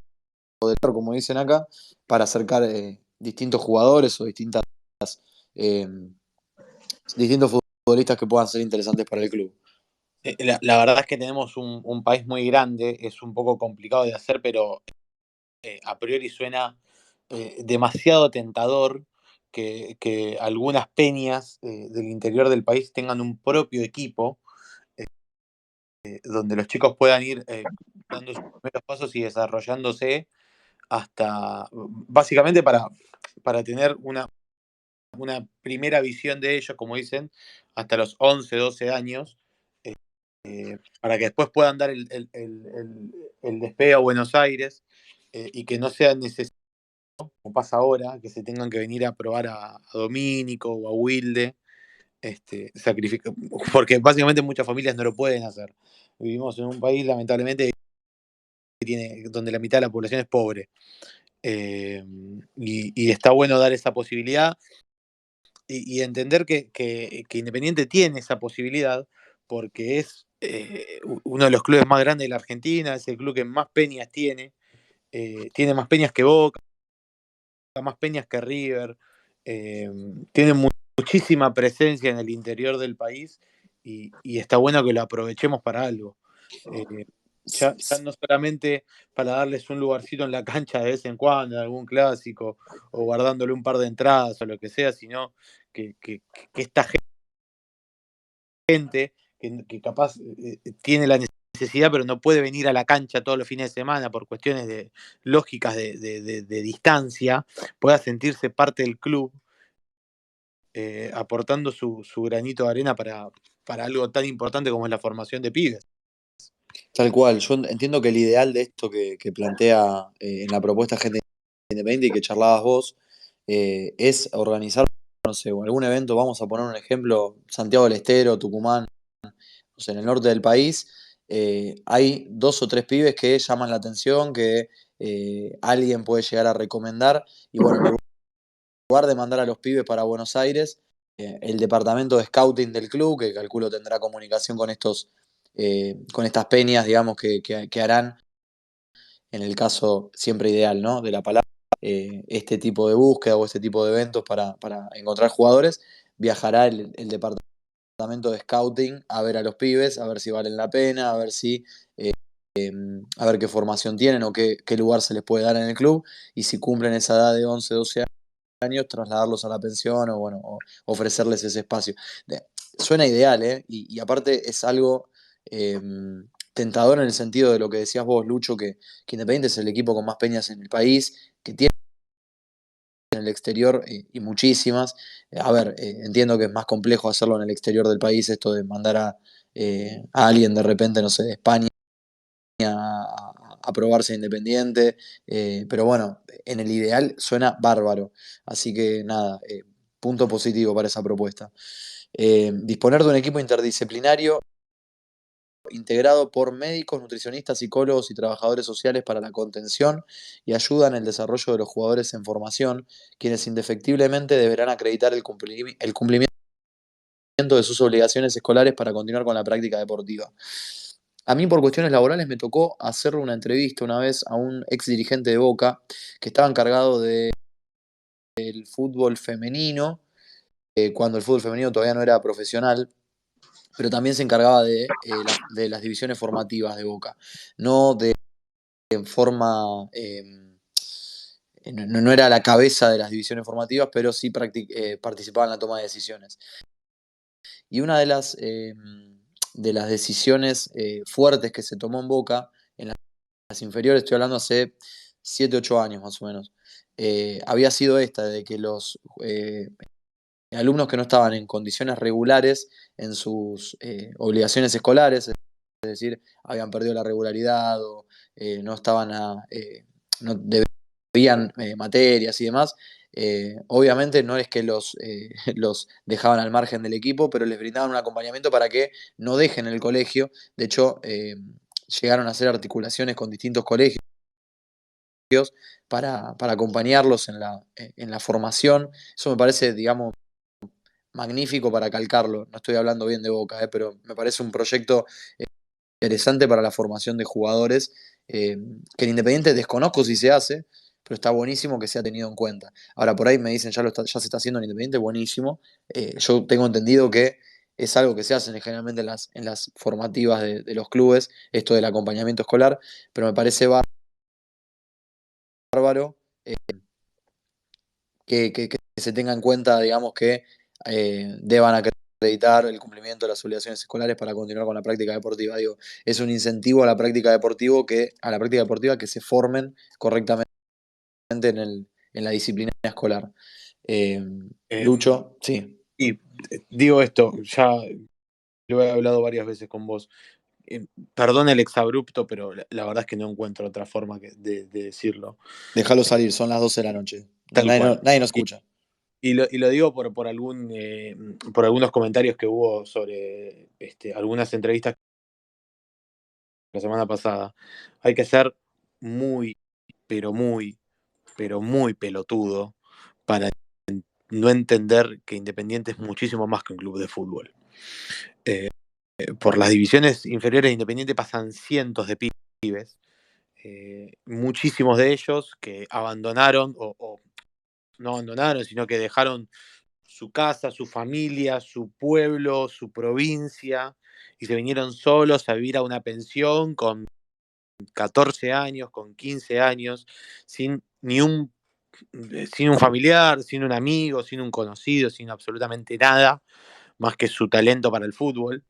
del como dicen acá, para acercar distintos jugadores o eh, distintos futbolistas que puedan ser interesantes para el club. La verdad es que tenemos un país muy grande, es un poco complicado de hacer, pero a priori suena demasiado tentador que algunas peñas del interior del país tengan un propio equipo donde los chicos puedan ir dando sus primeros pasos y desarrollándose hasta, básicamente para tener una primera visión de ellos, como dicen, hasta los 11 12 años, para que después puedan dar el despegue a Buenos Aires y que no sea necesario, como pasa ahora, que se tengan que venir a probar a Domínico o a Wilde, porque básicamente muchas familias no lo pueden hacer. Vivimos en un país, lamentablemente, donde la mitad de la población es pobre. Y está bueno dar esa posibilidad y entender que Independiente tiene esa posibilidad porque es uno de los clubes más grandes de la Argentina, es el club que más peñas tiene más peñas que Boca, más peñas que River, tiene muchísima presencia en el interior del país y está bueno que lo aprovechemos para algo. Ya no solamente para darles un lugarcito en la cancha de vez en cuando, en algún clásico, o guardándole un par de entradas o lo que sea, sino que esta gente que capaz tiene la necesidad, pero no puede venir a la cancha todos los fines de semana por cuestiones lógicas de distancia, pueda sentirse parte del club, aportando su granito de arena para algo tan importante como es la formación de pibes. Tal cual, yo entiendo que el ideal de esto que plantea en la propuesta Gente Independiente y que charlabas vos, es organizar, no sé, algún evento, vamos a poner un ejemplo, Santiago del Estero, Tucumán, o sea, en el norte del país, hay 2 o 3 pibes que llaman la atención, que alguien puede llegar a recomendar, y bueno, en lugar de mandar a los pibes para Buenos Aires, el departamento de scouting del club, que calculo tendrá comunicación con estas peñas, digamos, que harán, en el caso siempre ideal, ¿no? De la palabra, este tipo de búsqueda o este tipo de eventos para encontrar jugadores, viajará el departamento de scouting a ver a los pibes, a ver si valen la pena, a ver qué formación tienen o qué lugar se les puede dar en el club, y si cumplen esa edad de 11 12 años, trasladarlos a la pensión o, bueno, o ofrecerles ese espacio. Suena ideal, ¿eh? Y aparte es algo eh, tentador en el sentido de lo que decías vos, Lucho, que Independiente es el equipo con más peñas en el país, que tiene en el exterior y muchísimas. A ver, entiendo que es más complejo hacerlo en el exterior del país, esto de mandar a alguien de repente, no sé, de España a probarse Independiente, pero bueno, en el ideal suena bárbaro. Así que nada, punto positivo para esa propuesta. Disponer de un equipo interdisciplinario integrado por médicos, nutricionistas, psicólogos y trabajadores sociales para la contención y ayuda en el desarrollo de los jugadores en formación, quienes indefectiblemente deberán acreditar el cumplimiento de sus obligaciones escolares para continuar con la práctica deportiva. A mí por cuestiones laborales me tocó hacerle una entrevista una vez a un ex dirigente de Boca que estaba encargado del fútbol femenino, cuando el fútbol femenino todavía no era profesional, pero también se encargaba de las divisiones formativas de Boca, no de forma, no era la cabeza de las divisiones formativas, pero sí participaba en la toma de decisiones. Y una de las decisiones fuertes que se tomó en Boca, en las inferiores, estoy hablando hace 7 8 años más o menos, había sido esta, de que los alumnos que no estaban en condiciones regulares en sus obligaciones escolares, es decir, habían perdido la regularidad o no estaban no debían materias y demás, obviamente no es que los dejaban al margen del equipo, pero les brindaban un acompañamiento para que no dejen el colegio. De hecho, llegaron a hacer articulaciones con distintos colegios para acompañarlos en la formación. Eso me parece, digamos, magnífico para calcarlo. No estoy hablando bien de Boca, pero me parece un proyecto interesante para la formación de jugadores, que en Independiente desconozco si se hace, pero está buenísimo que sea tenido en cuenta. Ahora, por ahí me dicen, ya se está haciendo en Independiente, buenísimo. Yo tengo entendido que es algo que se hace generalmente en las formativas de los clubes, esto del acompañamiento escolar, pero me parece bárbaro que se tenga en cuenta, digamos, que deban acreditar el cumplimiento de las obligaciones escolares para continuar con la práctica deportiva. Digo, es un incentivo a la práctica deportiva que se formen correctamente en la disciplina escolar. Lucho, sí. Y digo esto, ya lo he hablado varias veces con vos. perdón el exabrupto, pero la verdad es que no encuentro otra forma de decirlo. Déjalo salir, son las 12 de la noche. Tal cual. Nadie nos escucha. Y lo digo por algunos comentarios que hubo sobre algunas entrevistas la semana pasada. Hay que ser muy, pero muy, pero muy pelotudo para no entender que Independiente es muchísimo más que un club de fútbol. Por las divisiones inferiores de Independiente pasan cientos de pibes, muchísimos de ellos que abandonaron o no abandonaron, sino que dejaron su casa, su familia, su pueblo, su provincia, y se vinieron solos a vivir a una pensión con 14 años, con 15 años, sin sin un familiar, sin un amigo, sin un conocido, sin absolutamente nada, más que su talento para el fútbol.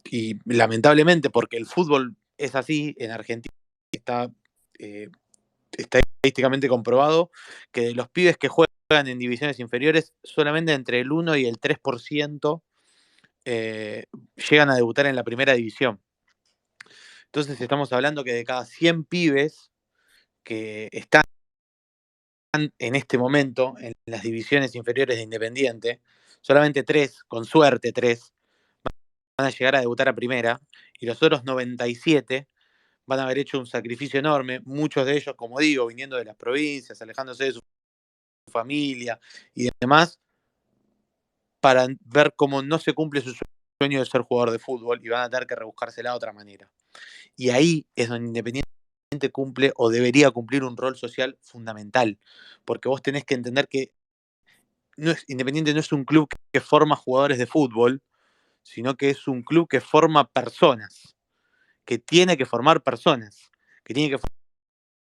Y lamentablemente, porque el fútbol es así, en Argentina está estadísticamente comprobado que de los pibes que juegan en divisiones inferiores, solamente entre el 1 y el 3% llegan a debutar en la primera división. Entonces estamos hablando que de cada 100 pibes que están en este momento en las divisiones inferiores de Independiente, solamente 3, con suerte 3, van a llegar a debutar a primera, y los otros 97 van a haber hecho un sacrificio enorme, muchos de ellos, como digo, viniendo de las provincias, alejándose de su familia y demás, para ver cómo no se cumple su sueño de ser jugador de fútbol y van a tener que rebuscársela de otra manera. Y ahí es donde Independiente cumple o debería cumplir un rol social fundamental, porque vos tenés que entender que Independiente no es un club que forma jugadores de fútbol, sino que es un club que forma personas, que tiene que formar personas, que tiene que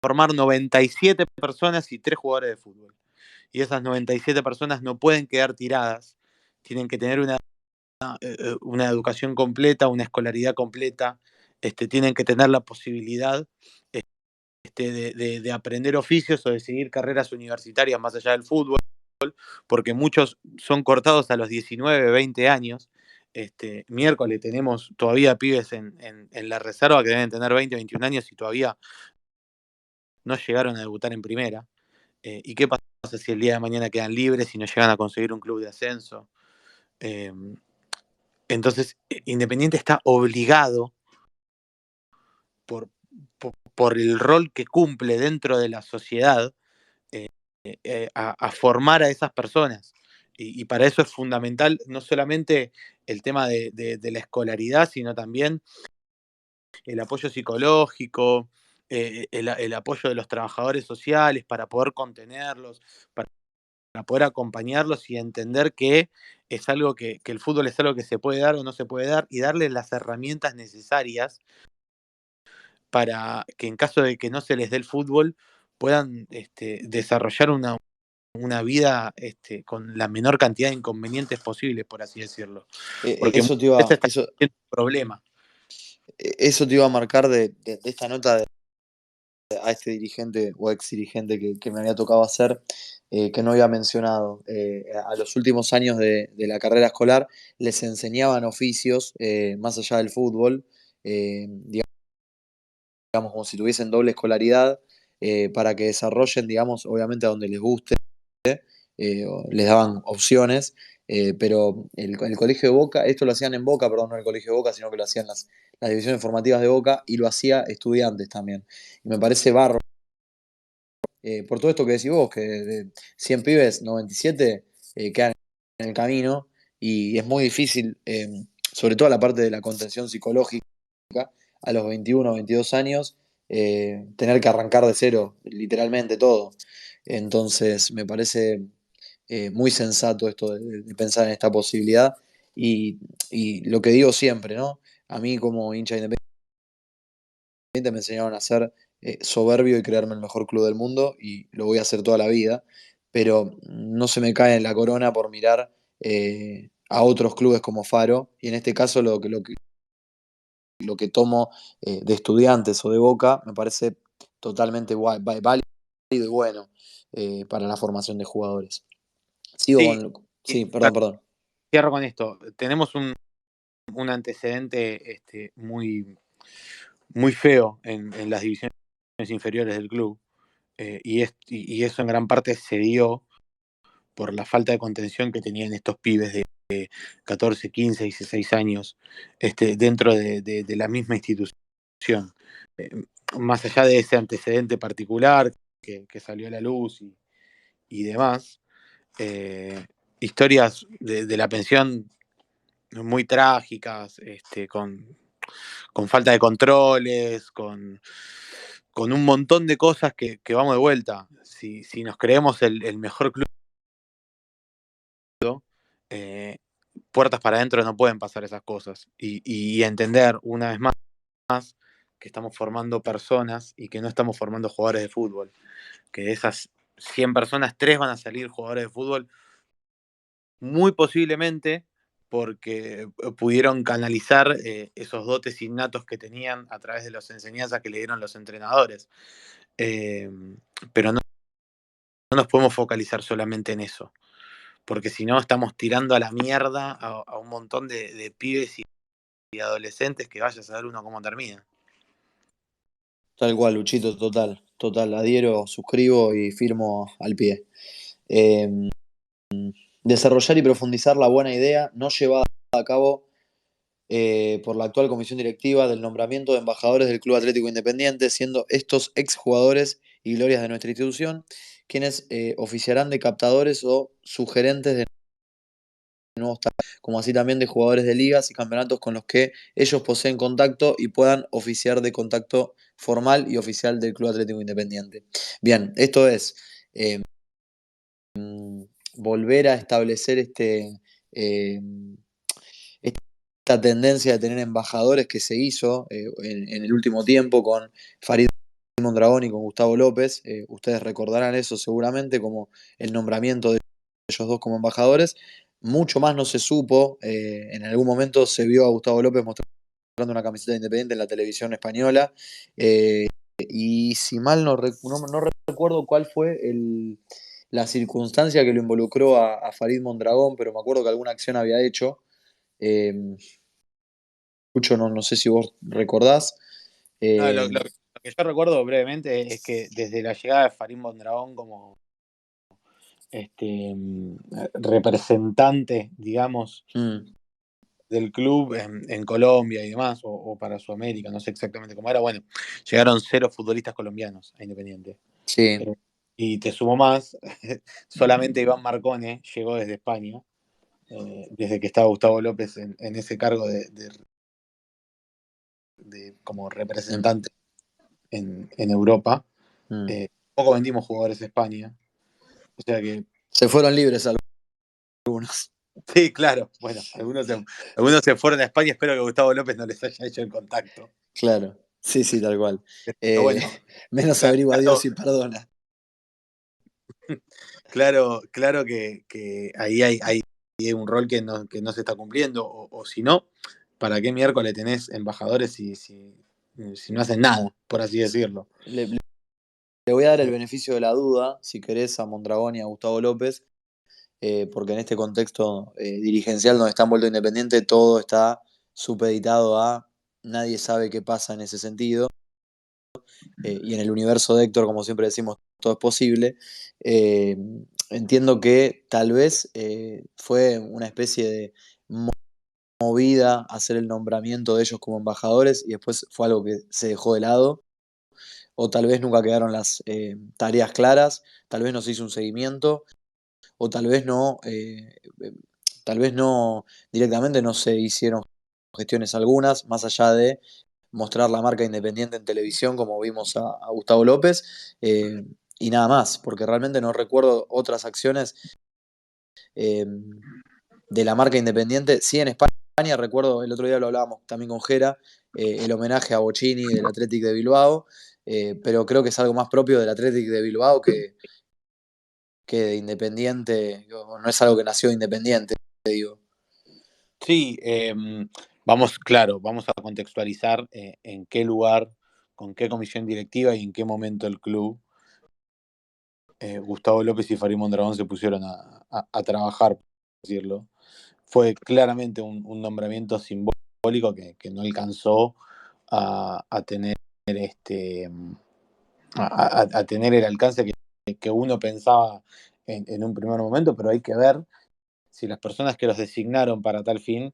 formar 97 personas y 3 jugadores de fútbol. Y esas 97 personas no pueden quedar tiradas, tienen que tener una educación completa, una escolaridad completa, tienen que tener la posibilidad de aprender oficios o de seguir carreras universitarias más allá del fútbol, porque muchos son cortados a los 19, 20 años. Miércoles tenemos todavía pibes en la reserva que deben tener 20, 21 años y todavía no llegaron a debutar en primera. ¿Y qué pasa si el día de mañana quedan libres y no llegan a conseguir un club de ascenso? Entonces, Independiente está obligado por el rol que cumple dentro de la sociedad a formar a esas personas. Y para eso es fundamental no solamente el tema de la escolaridad, sino también el apoyo psicológico, el apoyo de los trabajadores sociales para poder contenerlos, para poder acompañarlos y entender que es algo que el fútbol es algo que se puede dar o no se puede dar, y darles las herramientas necesarias para que en caso de que no se les dé el fútbol puedan desarrollar una vida con la menor cantidad de inconvenientes posibles, por así decirlo. Porque Eso muchas veces está siendo un problema. Eso te iba a marcar de esta nota a este dirigente o ex dirigente que me había tocado hacer, que no había mencionado. A los últimos años de la carrera escolar les enseñaban oficios más allá del fútbol, digamos, como si tuviesen doble escolaridad, para que desarrollen, digamos, obviamente a donde les guste, les daban opciones, pero el colegio de Boca, esto lo hacían en Boca, perdón, no el colegio de Boca, sino que lo hacían las divisiones formativas de Boca y lo hacía Estudiantes también. Y me parece bárbaro, por todo esto que decís vos, que de 100 pibes, 97 quedan en el camino y es muy difícil, sobre todo la parte de la contención psicológica, a los 21 o 22 años, tener que arrancar de cero, literalmente todo. Entonces, me parece muy sensato esto de pensar en esta posibilidad y lo que digo siempre, ¿no? A mí como hincha independiente me enseñaron a ser soberbio y creerme el mejor club del mundo y lo voy a hacer toda la vida, pero no se me cae en la corona por mirar a otros clubes como Faro y en este caso lo que tomo de Estudiantes o de Boca me parece totalmente válido y bueno para la formación de jugadores. Sigo Sí, con... Sí, perdón, perdón. cierro con esto. Tenemos un antecedente muy, muy feo en las divisiones inferiores del club, y eso en gran parte se dio por la falta de contención que tenían estos pibes de 14, 15, 16 años dentro de la misma institución. Más allá de ese antecedente particular que salió a la luz y demás, historias de la pensión muy trágicas, con falta de controles, con un montón de cosas que vamos de vuelta. Si nos creemos el mejor club, puertas para adentro no pueden pasar esas cosas. Y entender una vez más que estamos formando personas y que no estamos formando jugadores de fútbol. Que de esas 100 personas, 3 van a salir jugadores de fútbol, muy posiblemente porque pudieron canalizar esos dotes innatos que tenían a través de las enseñanzas que le dieron los entrenadores. Pero no nos podemos focalizar solamente en eso, porque si no estamos tirando a la mierda a un montón de pibes y adolescentes que vaya a saber uno cómo termina. Tal cual, Luchito, total, adhiero, suscribo y firmo al pie. Desarrollar y profundizar la buena idea no llevada a cabo por la actual comisión directiva del nombramiento de embajadores del Club Atlético Independiente, siendo estos exjugadores y glorias de nuestra institución, quienes oficiarán de captadores o sugerentes de nuevos talentos, como así también de jugadores de ligas y campeonatos con los que ellos poseen contacto y puedan oficiar de contacto formal y oficial del Club Atlético Independiente. Bien, esto es volver a establecer esta tendencia de tener embajadores que se hizo en el último tiempo con Farid Mondragón y con Gustavo López. Ustedes recordarán eso seguramente como el nombramiento de ellos dos como embajadores. Mucho más no se supo. En algún momento se vio a Gustavo López mostrando una camiseta de Independiente en la televisión española. Y si mal no recuerdo cuál fue la circunstancia que lo involucró a Farid Mondragón, pero me acuerdo que alguna acción había hecho. Mucho no sé si vos recordás. No, lo que yo recuerdo brevemente es que desde la llegada de Farid Mondragón como representante, digamos, del club en Colombia y demás, o para Sudamérica, no sé exactamente cómo era. Bueno, llegaron 0 futbolistas colombianos a Independiente. Sí. Y te sumo más, solamente Iván Marcone llegó desde España, desde que estaba Gustavo López en ese cargo de como representante en Europa. Poco vendimos jugadores a España. O sea que. Se fueron libres algunos. Sí, claro. Bueno, algunos se fueron a España. Espero que Gustavo López no les haya hecho el contacto. Claro. Sí, tal cual. Bueno, menos claro, averigua Dios y perdona. Claro que ahí hay un rol que no se está cumpliendo. O si no, ¿para qué miércoles tenés embajadores si no hacen nada, por así decirlo? Le voy a dar el beneficio de la duda, si querés, a Mondragón y a Gustavo López, porque en este contexto dirigencial donde está envuelto Independiente, todo está supeditado a nadie sabe qué pasa en ese sentido. Y en el universo de Héctor, como siempre decimos, todo es posible. Entiendo que tal vez fue una especie de movida hacer el nombramiento de ellos como embajadores y después fue algo que se dejó de lado. O tal vez nunca quedaron las tareas claras, tal vez no se hizo un seguimiento, o tal vez no, directamente no se hicieron gestiones algunas, más allá de mostrar la marca Independiente en televisión, como vimos a Gustavo López, y nada más, porque realmente no recuerdo otras acciones de la marca Independiente. Sí, en España, recuerdo, el otro día lo hablábamos también con Jera, el homenaje a Bocini del Athletic de Bilbao, pero creo que es algo más propio del Athletic de Bilbao que de Independiente, no es algo que nació de Independiente, digo. Sí, vamos a contextualizar en qué lugar, con qué comisión directiva y en qué momento el club, Gustavo López y Farid Mondragón se pusieron a trabajar, por decirlo. fue claramente un nombramiento simbólico que no alcanzó a tener a tener el alcance que uno pensaba en un primer momento, pero hay que ver si las personas que los designaron para tal fin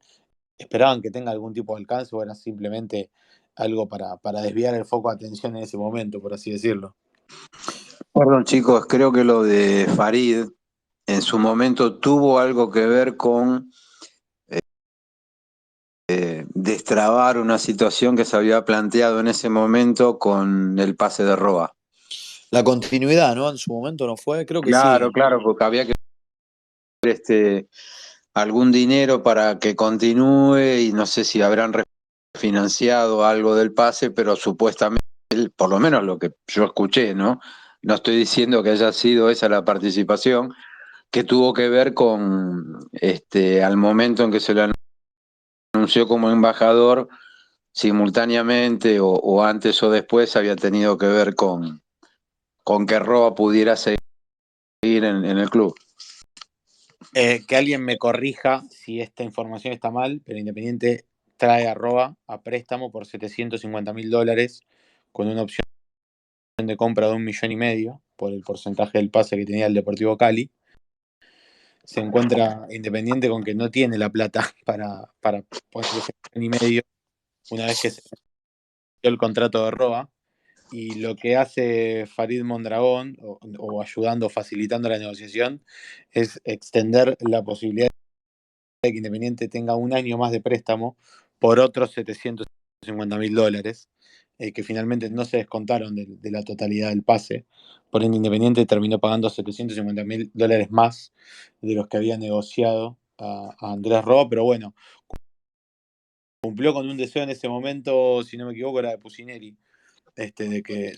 esperaban que tenga algún tipo de alcance o era simplemente algo para desviar el foco de atención en ese momento, por así decirlo. Perdón, chicos, creo que lo de Farid en su momento tuvo algo que ver con destrabar una situación que se había planteado en ese momento con el pase de Roa. La continuidad, ¿no? En su momento no fue, creo que Claro, sí. claro, porque había que algún dinero para que continúe y no sé si habrán refinanciado algo del pase, pero supuestamente, por lo menos lo que yo escuché, ¿no? No estoy diciendo que haya sido esa la participación, que tuvo que ver con al momento en que se le anunció como embajador, simultáneamente o antes o después había tenido que ver con que Roa pudiera seguir en el club. Que alguien me corrija si esta información está mal, pero Independiente trae a Roa a préstamo por $750.000 con una opción de compra de 1,5 millones por el porcentaje del pase que tenía el Deportivo Cali. Se encuentra Independiente con que no tiene la plata para poner ese 1,5 millones una vez que se dio el contrato de Roa. Y lo que hace Farid Mondragón, o ayudando, facilitando la negociación, es extender la posibilidad de que Independiente tenga un año más de préstamo por otros $750.000, que finalmente no se descontaron de la totalidad del pase. Por ende, Independiente terminó pagando $750.000 más de los que había negociado a Andrés Roa, pero bueno, cumplió con un deseo en ese momento, si no me equivoco, era de Pusineri, de que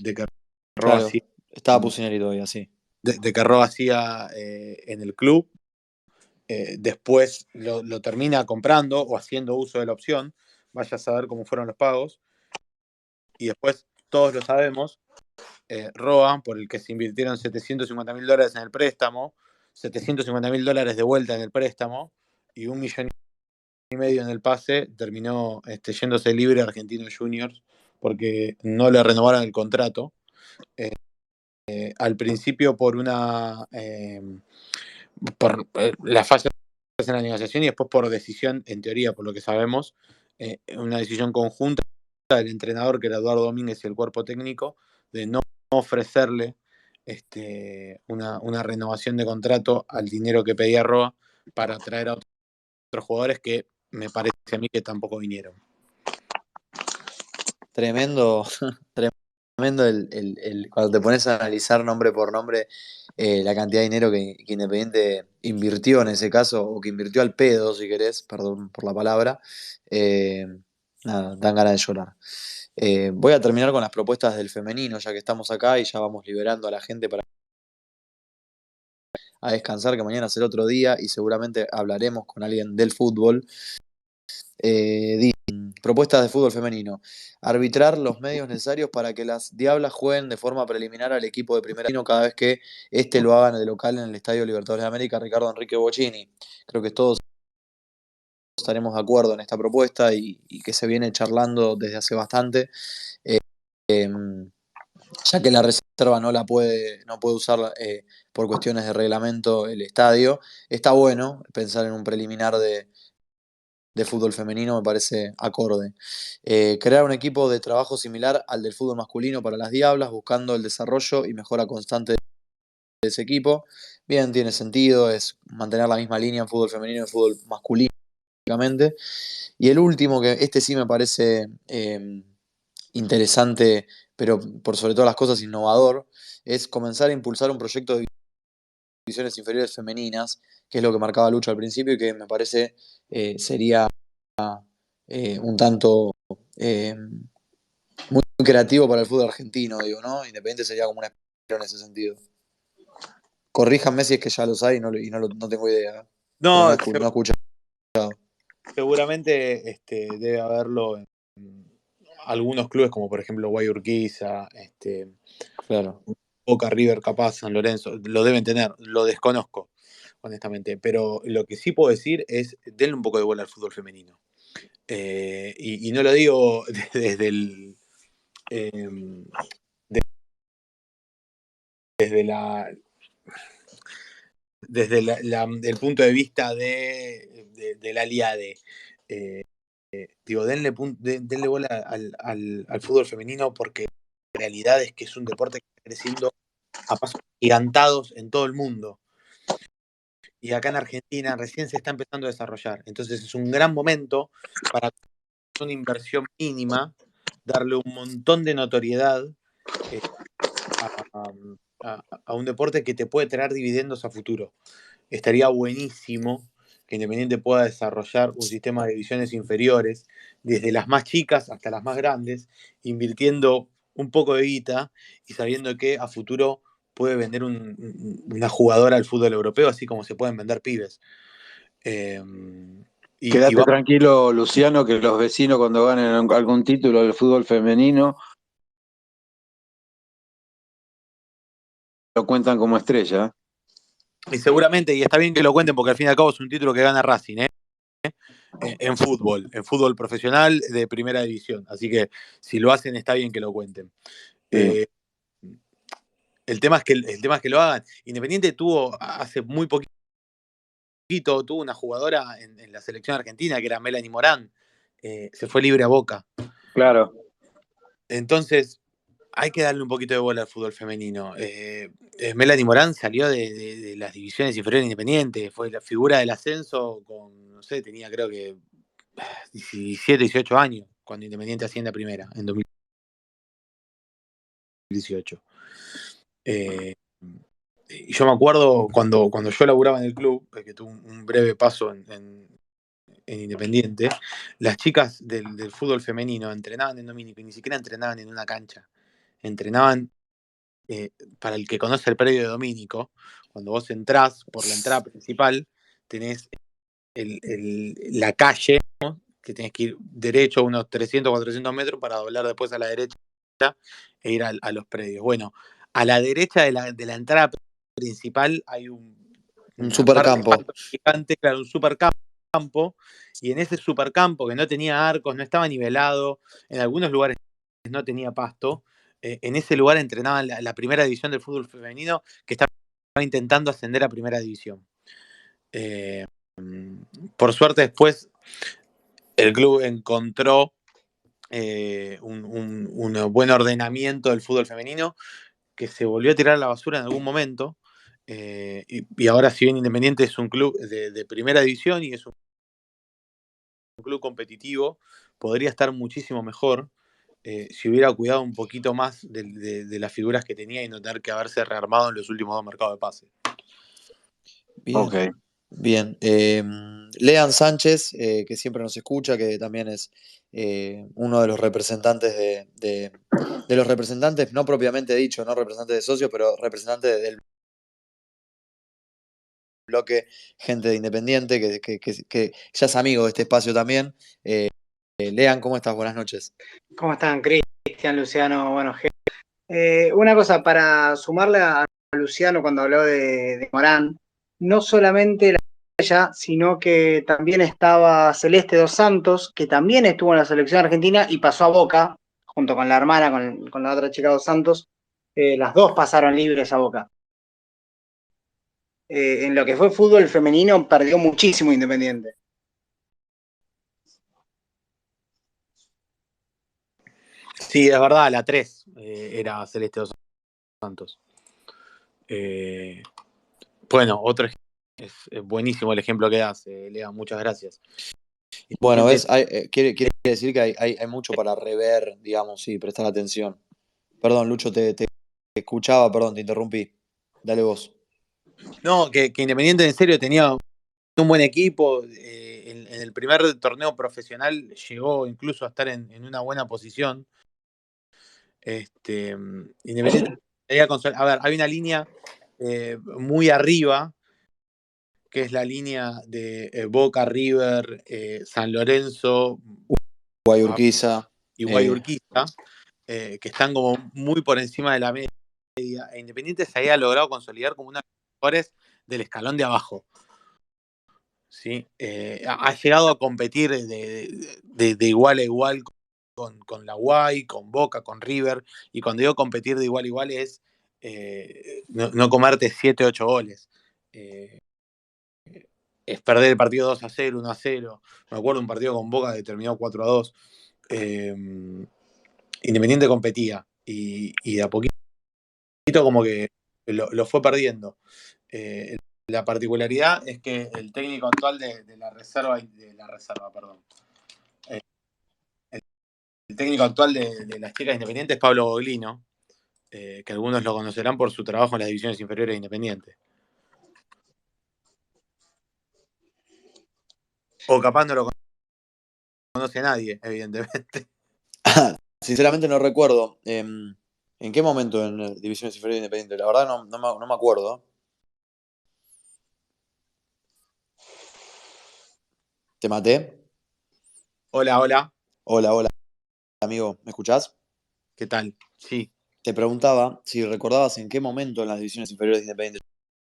Roa Claro, hacía, estaba Pusineri todavía, sí. de que Roa hacía en el club. Después lo termina comprando o haciendo uso de la opción, vaya a saber cómo fueron los pagos, y después todos lo sabemos, Roa, por el que se invirtieron $750.000 en el préstamo, $750.000 de vuelta en el préstamo y 1,5 millones en el pase, terminó yéndose libre a Argentinos Juniors porque no le renovaron el contrato. Al principio por la falla en la negociación y después por decisión, en teoría, por lo que sabemos, una decisión conjunta del entrenador, que era Eduardo Domínguez, y el cuerpo técnico, de no ofrecerle una renovación de contrato al dinero que pedía Roa para traer a otros jugadores que me parece a mí que tampoco vinieron. Tremendo, tremendo cuando te pones a analizar nombre por nombre la cantidad de dinero que Independiente invirtió en ese caso, o que invirtió al pedo, si querés, perdón por la palabra. eh, Nada, dan ganas de llorar. Voy a terminar con las propuestas del femenino, ya que estamos acá y ya vamos liberando a la gente para a descansar, que mañana será otro día y seguramente hablaremos con alguien del fútbol. Propuestas de fútbol femenino. Arbitrar los medios necesarios para que las Diablas jueguen de forma preliminar al equipo de primera cada vez que éste lo hagan de local en el Estadio Libertadores de América, Ricardo Enrique Bocchini. Creo que todos estaremos de acuerdo en esta propuesta y que se viene charlando desde hace bastante. Ya que la reserva no puede usar por cuestiones de reglamento el estadio, está bueno pensar en un preliminar de fútbol femenino, me parece acorde. Crear un equipo de trabajo similar al del fútbol masculino para las Diablas, buscando el desarrollo y mejora constante de ese equipo. Bien, tiene sentido, es mantener la misma línea en fútbol femenino y en fútbol masculino. Y el último, que este sí me parece interesante, pero por sobre todas las cosas innovador, es comenzar a impulsar un proyecto de divisiones inferiores femeninas, que es lo que marcaba Lucho al principio y que me parece sería un tanto muy creativo para el fútbol argentino, digo, ¿no? Independiente sería como una experiencia en ese sentido. Corríjanme si es que ya los hay y no tengo idea, pero no No, he escuchado. seguramente debe haberlo en algunos clubes, como por ejemplo Guayurquiza, Claro. Boca, River, capaz, San Lorenzo, lo deben tener, lo desconozco. honestamente. Pero lo que sí puedo decir es, denle un poco de bola al fútbol femenino. Y no lo digo desde el... desde la el punto de vista de la LIADE. Digo, denle bola al fútbol femenino porque la realidad es que es un deporte que está creciendo a pasos gigantados en todo el mundo. Y acá en Argentina recién se está empezando a desarrollar. Entonces es un gran momento para una inversión mínima, darle un montón de notoriedad a un deporte que te puede traer dividendos a futuro. Estaría buenísimo que Independiente pueda desarrollar un sistema de divisiones inferiores, desde las más chicas hasta las más grandes, invirtiendo un poco de guita y sabiendo que a futuro puede vender una jugadora al fútbol europeo, así como se pueden vender pibes. Quédate tranquilo, Luciano, que los vecinos cuando ganen algún título del fútbol femenino lo cuentan como estrella. Y seguramente, y está bien que lo cuenten porque al fin y al cabo es un título que gana Racing, en fútbol profesional de primera división. Así que si lo hacen está bien que lo cuenten. Sí. El tema es que lo hagan. Independiente tuvo hace muy poquito, tuvo una jugadora en la selección argentina que era Melanie Morán. Se fue libre a Boca. Claro. Entonces, hay que darle un poquito de bola al fútbol femenino. Melanie Morán salió de las divisiones inferiores Independiente, fue la figura del ascenso con, no sé, tenía creo que 17, 18 años, cuando Independiente asciende a primera, en 2018. Y yo me acuerdo cuando yo laburaba en el club, que tuve un breve paso en Independiente, las chicas del fútbol femenino entrenaban en Domínico y ni siquiera entrenaban en una cancha. Entrenaban, para el que conoce el predio de Domínico, cuando vos entrás por la entrada principal, tenés la calle, ¿no? Que tenés que ir derecho unos 300, 400 metros para doblar después a la derecha e ir a los predios. Bueno, a la derecha de la entrada principal hay Un una supercampo. parte gigante, claro, un supercampo, y en ese supercampo que no tenía arcos, no estaba nivelado, en algunos lugares no tenía pasto, en ese lugar entrenaban la primera división del fútbol femenino que estaba intentando ascender a primera división. Por suerte después el club encontró un buen ordenamiento del fútbol femenino que se volvió a tirar a la basura en algún momento, y ahora si bien Independiente es un club de primera división y es un club competitivo, podría estar muchísimo mejor si hubiera cuidado un poquito más de las figuras que tenía y no tener que haberse rearmado en los últimos 2 mercados de pases. Bien. Okay. Bien. Lean Sánchez, que siempre nos escucha, que también es uno de los representantes de los representantes, no propiamente dicho, no representantes de socios, pero representantes del bloque Gente de Independiente, que ya es amigo de este espacio también. Lean, ¿cómo estás? Buenas noches. ¿Cómo están, Cristian, Luciano? Bueno, una cosa para sumarle a Luciano cuando habló de Morán, no solamente ella, sino que también estaba Celeste Dos Santos, que también estuvo en la selección argentina y pasó a Boca, junto con la hermana, con la otra chica Dos Santos. Las dos pasaron libres a Boca. En lo que fue fútbol femenino perdió muchísimo Independiente. Sí, es verdad, la 3 era Celeste Dos Santos. Bueno, otro es buenísimo el ejemplo que das, Lea, muchas gracias. Bueno, ves, quiere decir que hay mucho para rever, digamos, y prestar atención. Perdón, Lucho, te escuchaba, perdón, te interrumpí. Dale vos. No, que Independiente en serio tenía un buen equipo. En el primer torneo profesional llegó incluso a estar en una buena posición. Independiente, a ver, hay una línea muy arriba, que es la línea de Boca, River, San Lorenzo, Guayurquiza. y Guayurquiza, que están como muy por encima de la media. E Independiente se había logrado consolidar como una de las mejores del escalón de abajo. ¿Sí? Ha llegado a competir de igual a igual con la Guay, con Boca, con River, y cuando digo competir de igual a igual es no comerte 7, 8 goles. Es perder el partido 2-0, 1-0. Me acuerdo un partido con Boca que terminó 4-2. Independiente competía y de a poquito como que lo fue perdiendo. La particularidad es que el técnico actual de la reserva, perdón. El técnico actual de las chicas independientes es Pablo Boglino, que algunos lo conocerán por su trabajo en las divisiones inferiores de Independiente. O capaz no lo conoce nadie, evidentemente. Sinceramente no recuerdo. ¿En qué momento en divisiones inferiores de Independiente? La verdad no me acuerdo. ¿Te maté? Hola, hola. Hola, amigo. ¿Me escuchás? ¿Qué tal? Sí. Te preguntaba si recordabas en qué momento en las divisiones inferiores de Independiente.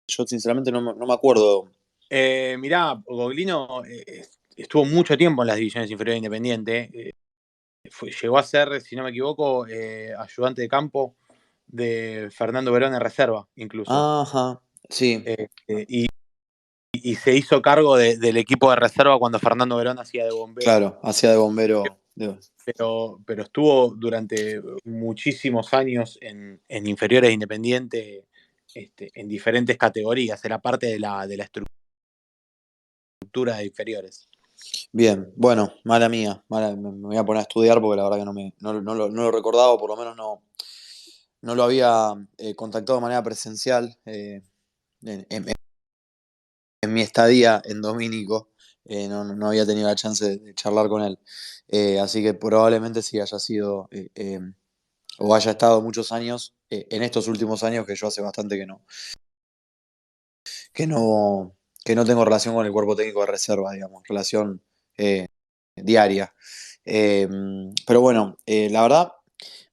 Yo sinceramente no me acuerdo. Mirá, Boglino estuvo mucho tiempo en las divisiones inferiores de Independiente. Llegó a ser, si no me equivoco, ayudante de campo de Fernando Verón en reserva, incluso. Ajá, sí. Y se hizo cargo del equipo de reserva cuando Fernando Verón hacía de bombero. Claro, hacía de bombero. Pero estuvo durante muchísimos años en inferiores de Independiente, en diferentes categorías. Era parte de la estructura de inferiores. Bien, bueno, mala mía. Me voy a poner a estudiar porque la verdad que no lo recordaba, o por lo menos no lo había contactado de manera presencial en mi estadía en Domínico. No había tenido la chance de charlar con él. Así que probablemente sí haya sido o haya estado muchos años en estos últimos años, que yo hace bastante que no, que no tengo relación con el cuerpo técnico de reserva, digamos, relación diaria. Pero bueno, la verdad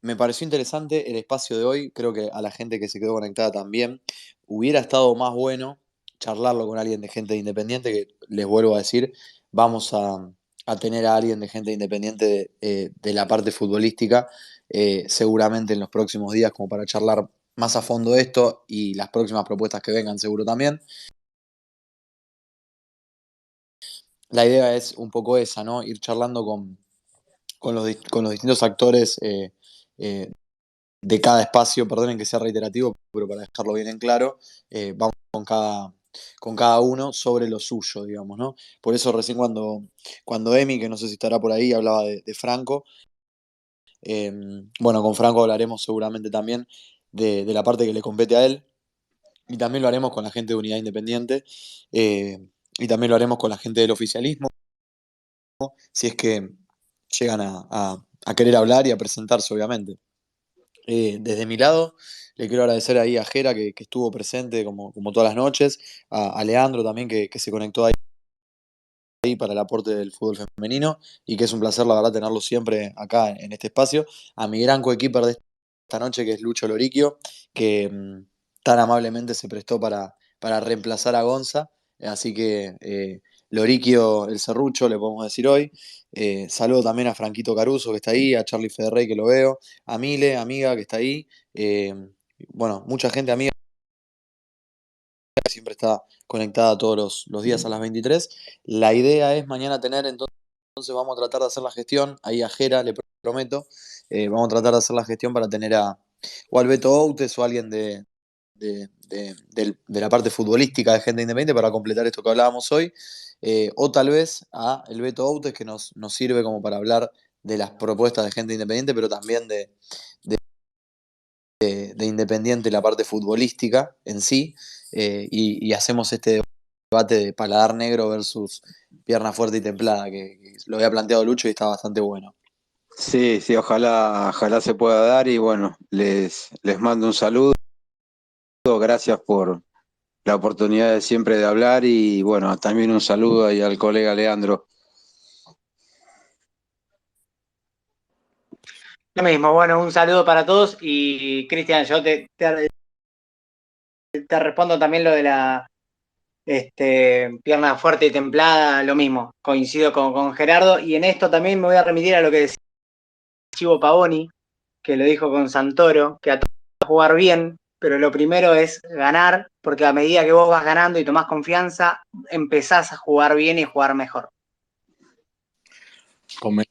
me pareció interesante el espacio de hoy. Creo que a la gente que se quedó conectada también hubiera estado más bueno charlarlo con alguien de gente independiente, que les vuelvo a decir, vamos a tener a alguien de gente independiente de la parte futbolística, seguramente en los próximos días, como para charlar más a fondo esto y las próximas propuestas que vengan, seguro también. La idea es un poco esa, ¿no? Ir charlando con los distintos actores de cada espacio, perdonen que sea reiterativo, pero para dejarlo bien en claro, vamos con cada uno sobre lo suyo, digamos, ¿no? Por eso recién cuando Emi, que no sé si estará por ahí, hablaba de Franco, bueno, con Franco hablaremos seguramente también de la parte que le compete a él, y también lo haremos con la gente de Unidad Independiente, y también lo haremos con la gente del oficialismo, si es que llegan a querer hablar y a presentarse, obviamente. Desde mi lado, le quiero agradecer ahí a Jera que estuvo presente como todas las noches, a Leandro también que se conectó ahí para el aporte del fútbol femenino y que es un placer, la verdad, tenerlo siempre acá en este espacio. A mi gran coequiper de esta noche, que es Lucho Loriquio, que tan amablemente se prestó para reemplazar a Gonza. Así que Loriquio, el serrucho, le podemos decir hoy. Saludo también a Franquito Caruso, que está ahí, a Charlie Federrey, que lo veo, a Mile, amiga, que está ahí. Bueno, mucha gente amiga que siempre está conectada todos los días a las 23. La idea es mañana tener, entonces vamos a tratar de hacer la gestión, ahí a Jera, le prometo, vamos a tratar de hacer la gestión para tener o al Beto Outes o alguien de la parte futbolística de gente independiente para completar esto que hablábamos hoy, o tal vez a el Beto Outes, que nos sirve como para hablar de las propuestas de gente independiente, pero también de Independiente la parte futbolística en sí, y hacemos este debate de paladar negro versus pierna fuerte y templada, que lo había planteado Lucho y está bastante bueno. Sí, sí, ojalá se pueda dar y bueno, les mando un saludo, gracias por la oportunidad de siempre de hablar y bueno, también un saludo ahí al colega Leandro. Lo mismo, bueno, un saludo para todos y Cristian, yo te respondo también lo de la Pierna fuerte y templada, lo mismo. Coincido con Gerardo. Y en esto también me voy a remitir a lo que decía Chivo Pavoni, que lo dijo con Santoro, que a todos jugar bien, pero lo primero es ganar, porque a medida que vos vas ganando y tomás confianza, empezás a jugar bien y jugar mejor. Convengamos